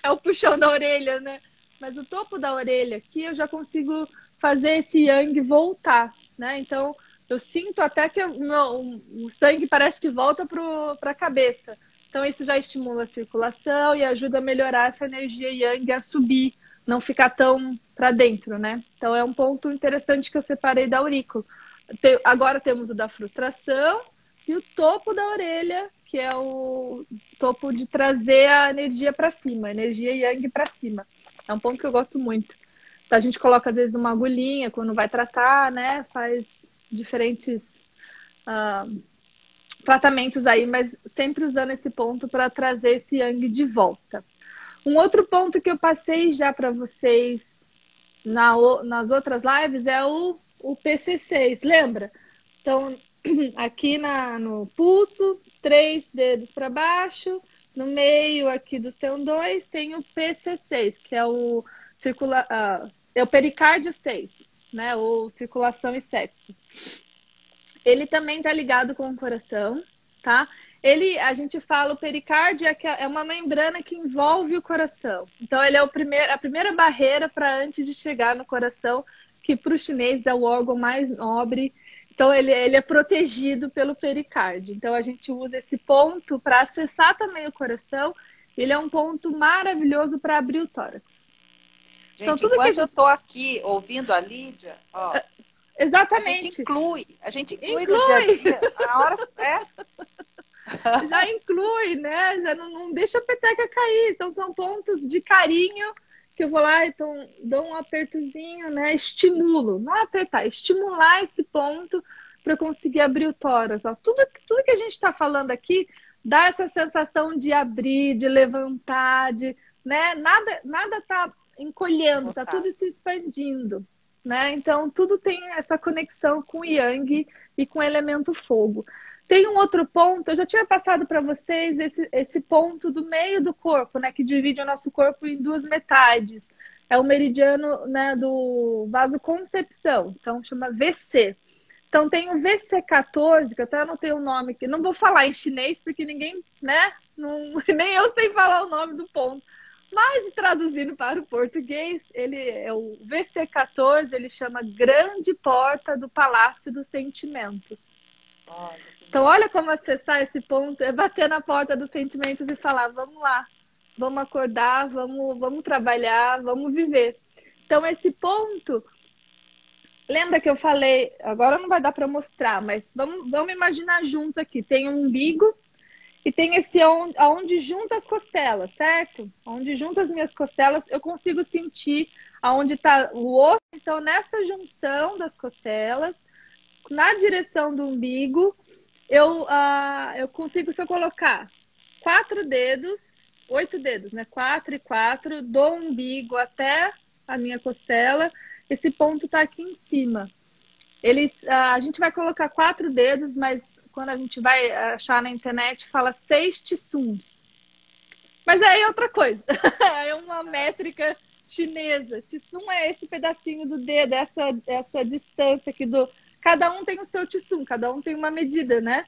É o puxão da orelha, né? Mas o topo da orelha aqui eu já consigo fazer esse yang voltar, né? Então eu sinto até que o sangue parece que volta para a cabeça. Então isso já estimula a circulação e ajuda a melhorar essa energia yang a subir, não ficar tão para dentro, né? Então é um ponto interessante que eu separei da aurícula. Agora temos o da frustração e o topo da orelha, que é o topo de trazer a energia para cima, a energia yang para cima. É um ponto que eu gosto muito. Então, a gente coloca, às vezes, uma agulhinha quando vai tratar, né? Faz diferentes tratamentos aí, mas sempre usando esse ponto para trazer esse yang de volta. Um outro ponto que eu passei já para vocês nas outras lives é o PC6, lembra? Então, aqui no pulso, 3 dedos para baixo, no meio aqui dos tendões tem o PC6, que é o pericárdio 6, né? Ou circulação e sexo. Ele também está ligado com o coração, tá? A gente fala, o pericárdio é uma membrana que envolve o coração. Então, ele é a primeira barreira para antes de chegar no coração, que para o chinês é o órgão mais nobre. Então, ele é protegido pelo pericárdio. Então, a gente usa esse ponto para acessar também o coração. Ele é um ponto maravilhoso para abrir o tórax. Gente, então, tudo enquanto eu estou aqui ouvindo a Lídia, ó, exatamente. A gente inclui no dia a dia. A hora já inclui, né? Já não deixa a peteca cair. Então, são pontos de carinho que eu vou lá, então, dou um apertozinho, né? Estimulo, não apertar, estimular esse ponto para conseguir abrir o tórax. Ó. Tudo que a gente está falando aqui dá essa sensação de abrir, de levantar, né? Nada está encolhendo, está tudo se expandindo, né? Então, tudo tem essa conexão com o yang e com o elemento fogo. Tem um outro ponto, eu já tinha passado para vocês esse ponto do meio do corpo, né, que divide o nosso corpo em duas metades. É o meridiano, né, do vasoconcepção, então chama VC. Então tem o VC14, que eu até anotei o nome aqui, não vou falar em chinês porque ninguém, né, nem eu sei falar o nome do ponto. Mas traduzindo para o português, ele é o VC14, ele chama Grande Porta do Palácio dos Sentimentos. Então, olha como acessar esse ponto, é bater na porta dos sentimentos e falar, vamos lá, vamos acordar, vamos trabalhar, vamos viver. Então, esse ponto, lembra que eu falei, agora não vai dar para mostrar, mas vamos imaginar junto aqui, tem um umbigo e tem esse onde junta as costelas, certo? Onde junta as minhas costelas, eu consigo sentir aonde está o osso. Então, nessa junção das costelas, na direção do umbigo, eu consigo, se eu colocar 4 dedos, 8 dedos, né? 4 e 4, do umbigo até a minha costela, esse ponto tá aqui em cima. A gente vai colocar 4 dedos, mas quando a gente vai achar na internet, fala 6 tissuns. Mas aí é outra coisa. É uma métrica chinesa. Tissum é esse pedacinho do dedo, essa distância aqui do... Cada um tem o seu tissum, cada um tem uma medida, né?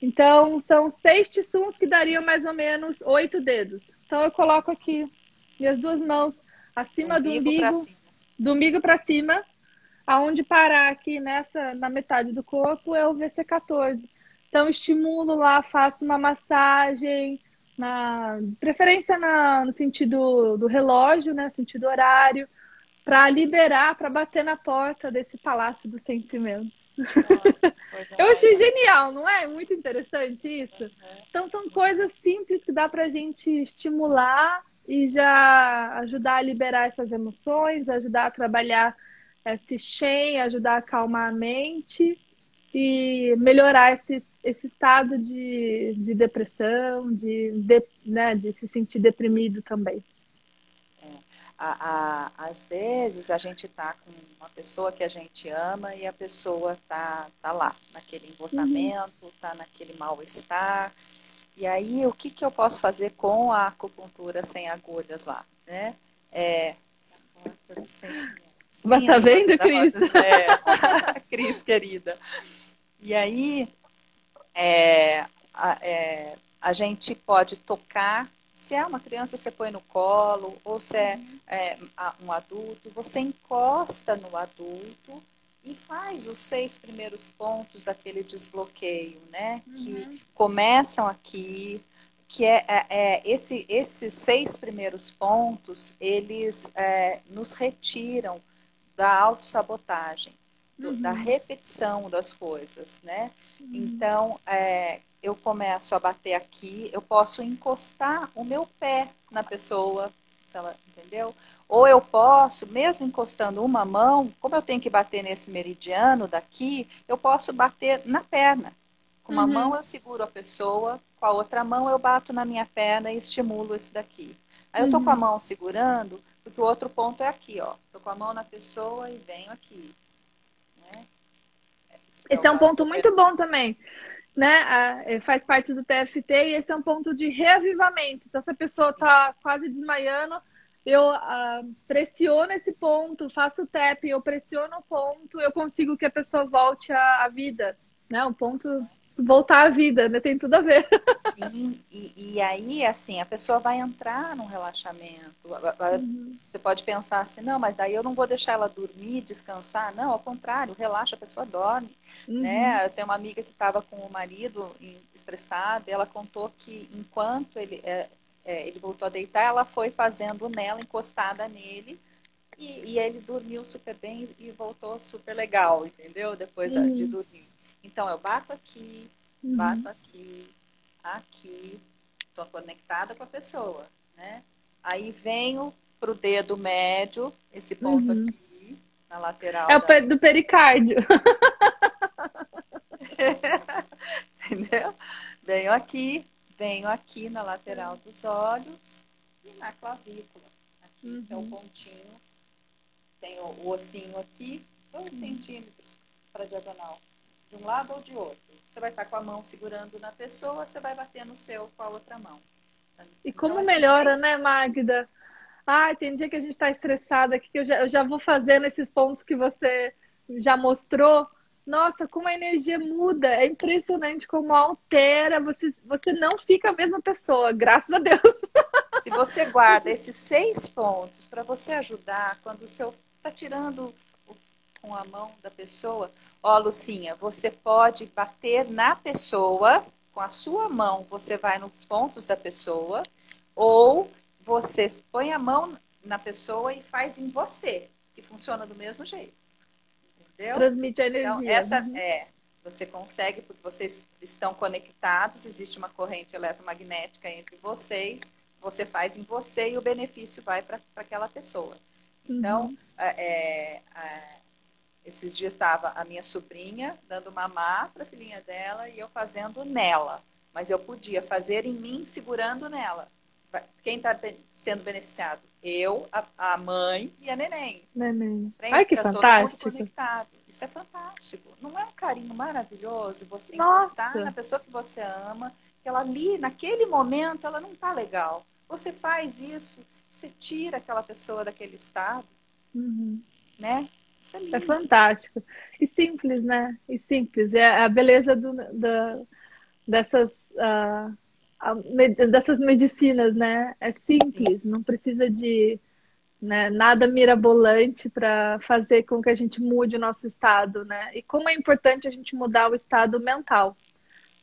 Então, são 6 tissuns que dariam mais ou menos 8 dedos. Então, eu coloco aqui minhas duas mãos acima do umbigo para cima, aonde parar aqui na metade do corpo é o VC14. Então, estimulo lá, faço uma massagem, de preferência no sentido do relógio, né? Sentido horário, para liberar, para bater na porta desse palácio dos sentimentos. Olha, que coisa Eu achei maravilhosa. genial, não é? Muito interessante isso. Então, são coisas simples que dá para a gente estimular e já ajudar a liberar essas emoções, ajudar a trabalhar esse Shen, ajudar a acalmar a mente e melhorar esse estado de depressão, né, de se sentir deprimido também. Às vezes a gente está com uma pessoa que a gente ama e a pessoa tá lá, naquele Uhum. embotamento, está naquele mal-estar. E aí, o que, que eu posso fazer com a acupuntura sem agulhas lá? Né? É, a porta dos sentimentos. Mas tá Lindo você vendo, tá Cris? falando. É, Cris, querida. E aí, é, a gente pode tocar. Se é uma criança, você põe no colo, ou se um adulto, você encosta no adulto e faz os 6 primeiros pontos daquele desbloqueio, né? Que Uhum. começam aqui, que esses 6 primeiros pontos, eles nos retiram da autossabotagem, da Uhum. repetição das coisas, né? Uhum. Então, eu começo a bater aqui, eu posso encostar o meu pé na pessoa, se ela, entendeu? Ou eu posso, mesmo encostando uma mão, como eu tenho que bater nesse meridiano daqui, eu posso bater na perna. Com uma mão Uhum. eu seguro a pessoa, com a outra mão eu bato na minha perna e estimulo esse daqui. Aí eu tô com a Uhum. mão segurando, porque o outro ponto é aqui, ó. Tô com a mão na pessoa e venho aqui, né? É o Esse é um ponto vascular. muito bom também, né? Faz parte do TFT e esse é um ponto de reavivamento. Então, se a pessoa está quase desmaiando, eu pressiono esse ponto, faço o tap, eu pressiono o ponto, eu consigo que a pessoa volte à vida, né? O ponto voltar à vida, né? Tem tudo a ver. Sim, e aí, assim, a pessoa vai entrar num relaxamento. Uhum. Você pode pensar assim, não, mas daí eu não vou deixar ela dormir, descansar. Não, ao contrário, relaxa, a pessoa dorme, Uhum. né? Eu tenho uma amiga que estava com o marido estressado, e ela contou que enquanto ele voltou a deitar, ela foi fazendo nela, encostada nele, e ele dormiu super bem e voltou super legal, entendeu? Depois de Uhum. dormir. Então, eu bato Uhum. aqui, estou conectada com a pessoa, né? Aí venho pro dedo médio, esse ponto Uhum. aqui, na É lateral o pé do pericárdio. entendeu? Venho aqui na lateral dos olhos e na clavícula. Aqui, que é o Uhum. pontinho, tem o ossinho aqui, 2 centímetros para diagonal, de um lado ou de outro. Você vai estar com a mão segurando na pessoa, você vai bater no seu com a outra mão. E Então, como esses melhora, 6 né, Magda? Ai, tem dia que a gente está estressada aqui, que eu já vou fazendo esses pontos que você já mostrou. Nossa, como a energia muda. É impressionante como altera. Você não fica a mesma pessoa, graças a Deus. Se você guarda esses 6 pontos para você ajudar quando o seu está tirando com a mão da pessoa, ó, Lucinha, você pode bater na pessoa com a sua mão, você vai nos pontos da pessoa, ou você põe a mão na pessoa e faz em você, que funciona do mesmo jeito, entendeu? Transmite a Então, energia. você consegue, porque vocês estão conectados, existe uma corrente eletromagnética entre vocês, você faz em você e o benefício vai para aquela pessoa. Então, Uhum. esses dias estava a minha sobrinha dando mamar para a filhinha dela e eu fazendo nela. Mas eu podia fazer em mim segurando nela. Quem está sendo beneficiado? Eu, a mãe e a neném. Neném. Ai, Aprende? que Está todo mundo fantástico. conectado. Isso é fantástico. Não é um carinho maravilhoso você encostar na Nossa. pessoa que você ama, que ela ali, naquele momento, ela não está legal. Você faz isso, você tira aquela pessoa daquele estado, Uhum. né? Isso é É lindo. fantástico. E simples, né? E simples. É a beleza dessas, dessas medicinas, né? É Sim. simples, não precisa de, né, nada mirabolante para fazer com que a gente mude o nosso estado, né? E como é importante a gente mudar o estado mental,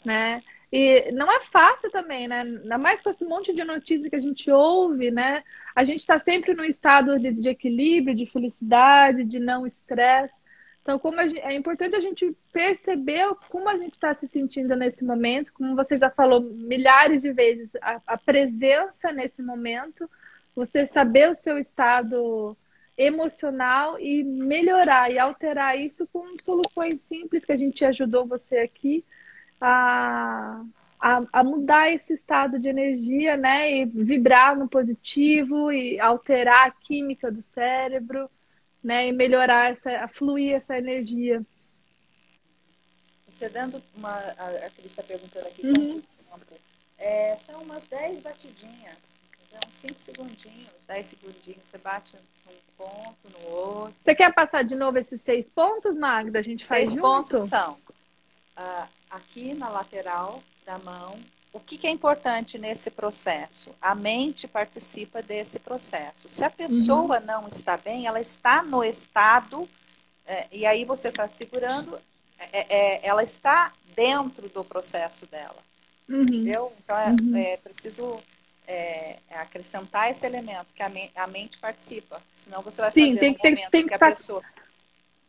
né? E não é fácil também, né? Ainda mais com esse monte de notícia que a gente ouve, né? A gente está sempre num estado de equilíbrio, de felicidade, de não estresse. Então, é importante a gente perceber como a gente está se sentindo nesse momento, como você já falou milhares de vezes, a presença nesse momento, você saber o seu estado emocional e melhorar e alterar isso com soluções simples que a gente ajudou você aqui a, a mudar esse estado de energia, né? E vibrar no positivo e alterar a química do cérebro, né? E melhorar a fluir essa energia. Você dando uma. A Cris está perguntando aqui Uhum. quanto tempo. São umas 10 batidinhas. Então, 5 segundinhos, 10 segundinhos. Você bate num ponto, no outro. Você quer passar de novo esses 6 pontos, Magda? A gente faz 6 pontos junto? são aqui na lateral da mão. O que é importante nesse processo? A mente participa desse processo. Se a pessoa não está bem, ela está no estado, e aí você está segurando, ela está dentro do processo dela. Entendeu? Então é preciso acrescentar esse elemento, que a mente participa. Senão você vai Sim, fazer no momento tem que que a estar pessoa.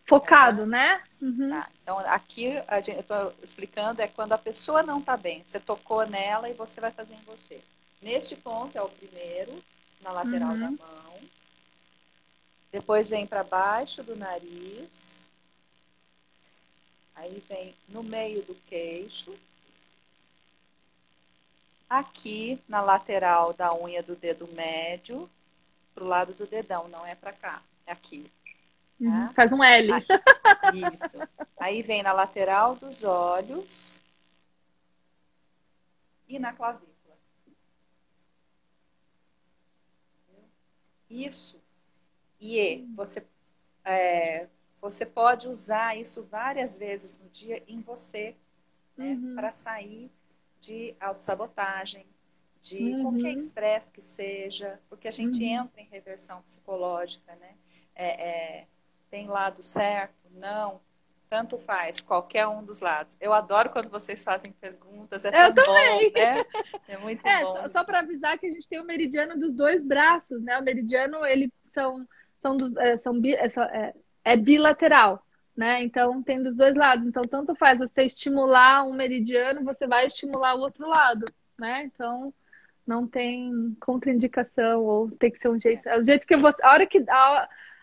focado, né? Tá. Então, aqui eu estou explicando quando a pessoa não está bem. Você tocou nela e você vai fazer em você. Neste ponto é o primeiro, na lateral da mão. Depois vem para baixo do nariz. Aí vem no meio do queixo. Aqui na lateral da unha do dedo médio. Pro lado do dedão, não é para cá. É aqui. Tá? Faz um L. Isso. Aí vem na lateral dos olhos e na clavícula. Isso. E você pode usar isso várias vezes no dia em você, né? Para sair de autossabotagem, de qualquer estresse que seja, porque a gente entra em reversão psicológica, né? Tem lado certo? Não. Tanto faz, qualquer um dos lados. Eu adoro quando vocês fazem perguntas, é tão bom, né? É muito bom. Só para avisar que a gente tem o meridiano dos dois braços, né? O meridiano, eles é bilateral, né? Então tem dos dois lados. Então, tanto faz você estimular um meridiano, você vai estimular o outro lado, né? Então, não tem contraindicação ou tem que ser um jeito. O jeito que você.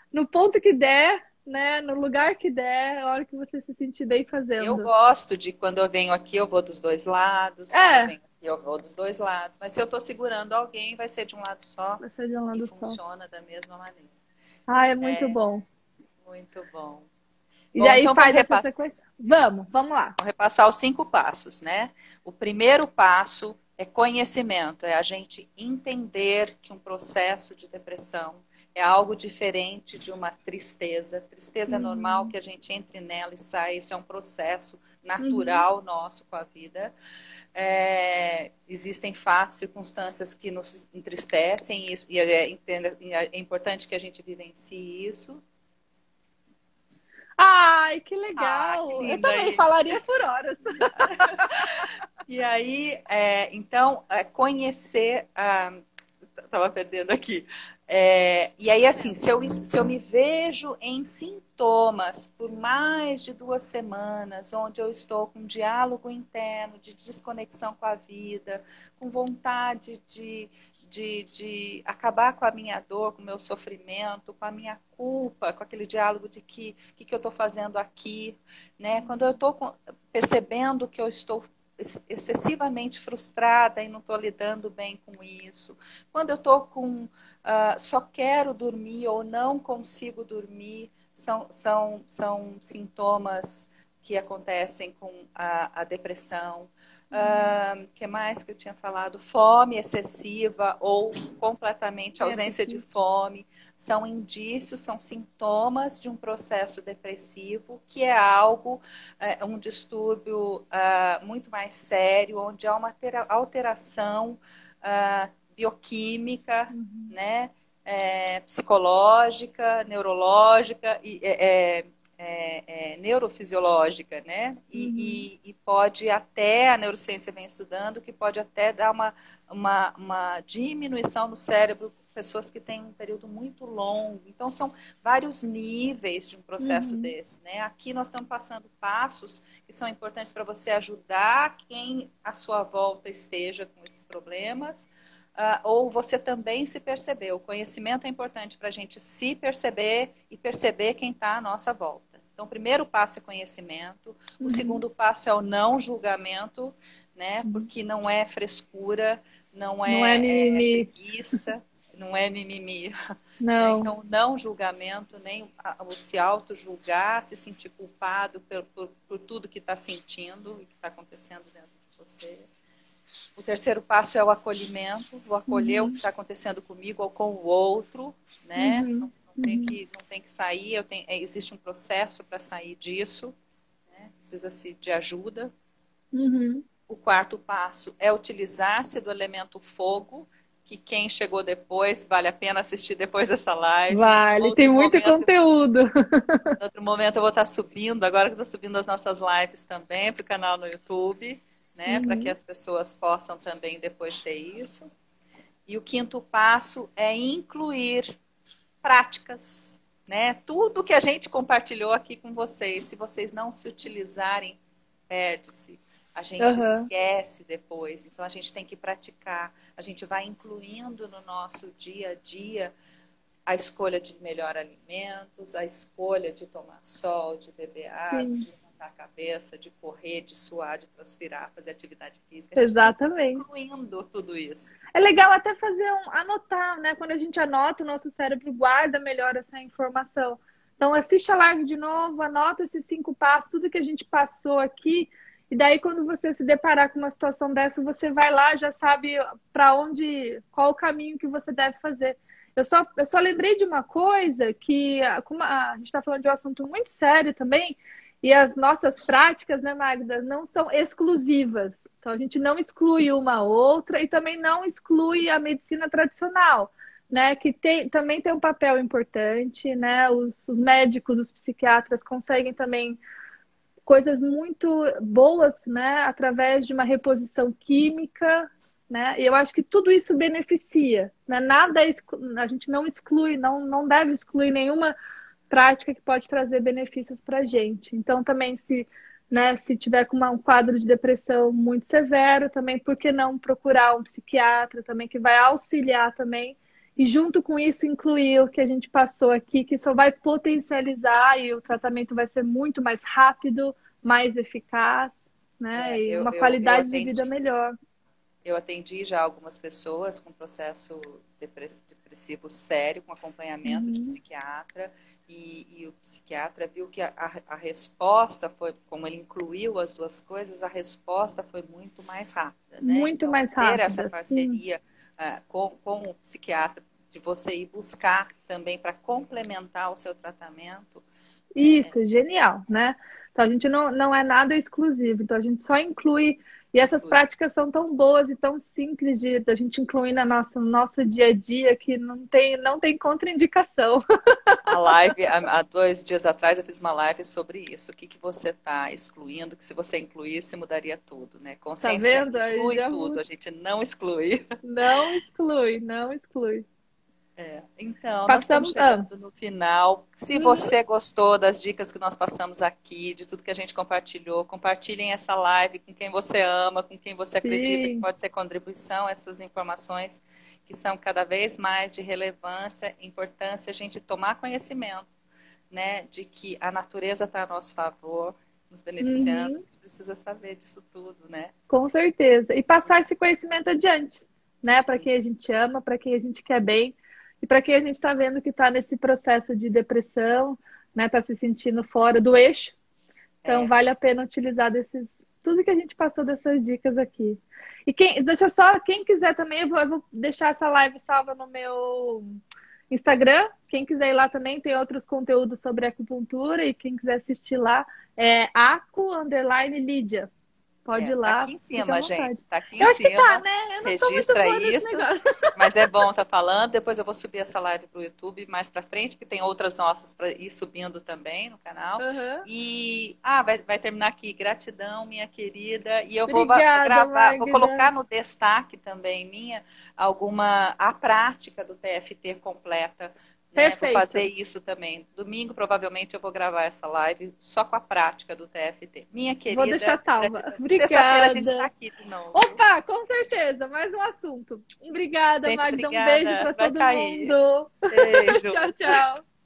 No ponto que der, né? No lugar que der, a hora que você se sentir bem Eu fazendo. gosto de quando eu venho aqui, eu vou dos dois lados. Quando eu venho aqui, eu vou dos dois lados. Mas se eu estou segurando alguém, vai ser de um lado só. Vai ser de um E lado só. funciona da mesma maneira. Ah, é muito bom. Muito bom. E Bom, aí então faz essa sequência. Vamos lá. Vamos repassar os 5 passos, né? O primeiro passo é conhecimento, é a gente entender que um processo de depressão é algo diferente de uma tristeza. Tristeza é normal que a gente entre nela e saia, isso é um processo natural nosso com a vida. Existem fatos, circunstâncias que nos entristecem, e é importante que a gente vivencie isso. Ai, que legal! Que eu também falaria por horas. E aí, então, conhecer estava perdendo aqui. E aí, assim, se eu me vejo em sintomas por mais de 2 semanas, onde eu estou com um diálogo interno, de desconexão com a vida, com vontade de acabar com a minha dor, com o meu sofrimento, com a minha culpa, com aquele diálogo de que eu estou fazendo aqui, né? Quando eu estou percebendo que eu estou excessivamente frustrada e não estou lidando bem com isso. Quando eu estou com só quero dormir ou não consigo dormir, são sintomas que acontecem com a depressão. Que mais que eu tinha falado? Fome excessiva ou completamente ausência de fome. São indícios, são sintomas de um processo depressivo, que é algo, um distúrbio muito mais sério, onde há uma alteração bioquímica, né? Psicológica, neurológica, neurofisiológica, né? E pode até, a neurociência vem estudando, que pode até dar uma diminuição no cérebro, pessoas que têm um período muito longo. Então, são vários níveis de um processo desse, né? Aqui nós estamos passando passos que são importantes para você ajudar quem à sua volta esteja com esses problemas, ou você também se perceber. O conhecimento é importante para a gente se perceber e perceber quem está à nossa volta. Então, o primeiro passo é conhecimento, o segundo passo é o não julgamento, né? Porque não é frescura, não é preguiça, não é mimimi. Não. Então, não julgamento, nem o se auto-julgar, se sentir culpado por tudo que está sentindo e que está acontecendo dentro de você. O terceiro passo é o acolhimento, vou acolher o que está acontecendo comigo ou com o outro, né? Não tem que sair, existe um processo para sair disso, né? Precisa-se de ajuda. O quarto passo é utilizar-se do elemento fogo, que quem chegou depois, vale a pena assistir depois dessa live. Vale, tem muito conteúdo. Em outro momento eu vou estar subindo, agora que eu estou subindo as nossas lives também para o canal no YouTube, né, para que as pessoas possam também depois ter isso. E o quinto passo é incluir práticas, né? Tudo que a gente compartilhou aqui com vocês, se vocês não se utilizarem, perde-se. A gente esquece depois, então a gente tem que praticar. A gente vai incluindo no nosso dia a dia a escolha de melhor alimentos, a escolha de tomar sol, de beber água, de levantar a cabeça, de correr, de suar, de transpirar, fazer atividade física. Exatamente. Incluindo tudo isso. É legal até anotar, né? Quando a gente anota, o nosso cérebro guarda melhor essa informação. Então, assiste a live de novo, anota esses 5 passos, tudo que a gente passou aqui. E daí, quando você se deparar com uma situação dessa, você vai lá, já sabe qual o caminho que você deve fazer. Eu só lembrei de uma coisa que, como a gente está falando de um assunto muito sério também, e as nossas práticas, né, Magda, não são exclusivas. Então, a gente não exclui uma outra e também não exclui a medicina tradicional, né, que também tem um papel importante, né? Os médicos, os psiquiatras conseguem também coisas muito boas, né, através de uma reposição química, né? E eu acho que tudo isso beneficia, né? A gente não exclui, não deve excluir nenhuma prática que pode trazer benefícios para a gente. Então, também se tiver com um quadro de depressão muito severo, também por que não procurar um psiquiatra também que vai auxiliar também e junto com isso incluir o que a gente passou aqui, que só vai potencializar e o tratamento vai ser muito mais rápido, mais eficaz, né? E uma qualidade de vida melhor. Eu atendi já algumas pessoas com processo depressivo sério, com acompanhamento de psiquiatra, e o psiquiatra viu que a resposta foi, como ele incluiu as duas coisas, a resposta foi muito mais rápida. Né? Muito então, mais rápida. Ter essa parceria com o psiquiatra, de você ir buscar também para complementar o seu tratamento. Isso, genial, né? Então a gente não é nada exclusivo, então a gente só inclui. E essas práticas são tão boas e tão simples da gente incluir no nosso dia a dia que não tem contraindicação. A live, há 2 dias atrás, eu fiz uma live sobre isso. O que você está excluindo, que se você incluísse, mudaria tudo, né? Consciência inclui tudo, a gente não exclui. Não exclui, não exclui. Então, nós estamos chegando no final. Se você gostou das dicas que nós passamos aqui, de tudo que a gente compartilhou, compartilhem essa live com quem você ama, com quem você acredita que pode ser contribuição, essas informações que são cada vez mais de relevância, importância a gente tomar conhecimento, né, de que a natureza está a nosso favor, nos beneficiando, a gente precisa saber disso tudo, né? Com certeza. E passar esse conhecimento adiante, né, para quem a gente ama, para quem a gente quer bem. E para quem a gente está vendo que está nesse processo de depressão, né, está se sentindo fora do eixo, então vale a pena utilizar tudo que a gente passou dessas dicas aqui. E quem quiser também, eu vou deixar essa live salva no meu Instagram. Quem quiser ir lá também, tem outros conteúdos sobre acupuntura e quem quiser assistir lá é acu_Lídia. Pode ir Tá lá, aqui em fica à cima, vontade. gente. Tá aqui Eu em acho que tá, cima. né? Eu não sou muito Registra boa nesse isso. negócio. Mas é bom estar falando. Depois eu vou subir essa live para o YouTube mais para frente, que tem outras nossas para ir subindo também no canal. Uhum. E vai terminar aqui. Gratidão, minha querida. E eu vou Obrigada, gravar, vou Magda. colocar no destaque também a prática do TFT completa. Né? Vou Perfeito. fazer isso também. Domingo, provavelmente, eu vou gravar essa live só com a prática do TFT. Minha Vou deixar querida, salva. gratidão. Sexta-feira a gente está Obrigada. aqui de novo. Opa, com certeza, mais um assunto. Obrigada, Gente, Magda. Um beijo obrigada. para Vai todo cair. mundo. Beijo. Tchau, tchau.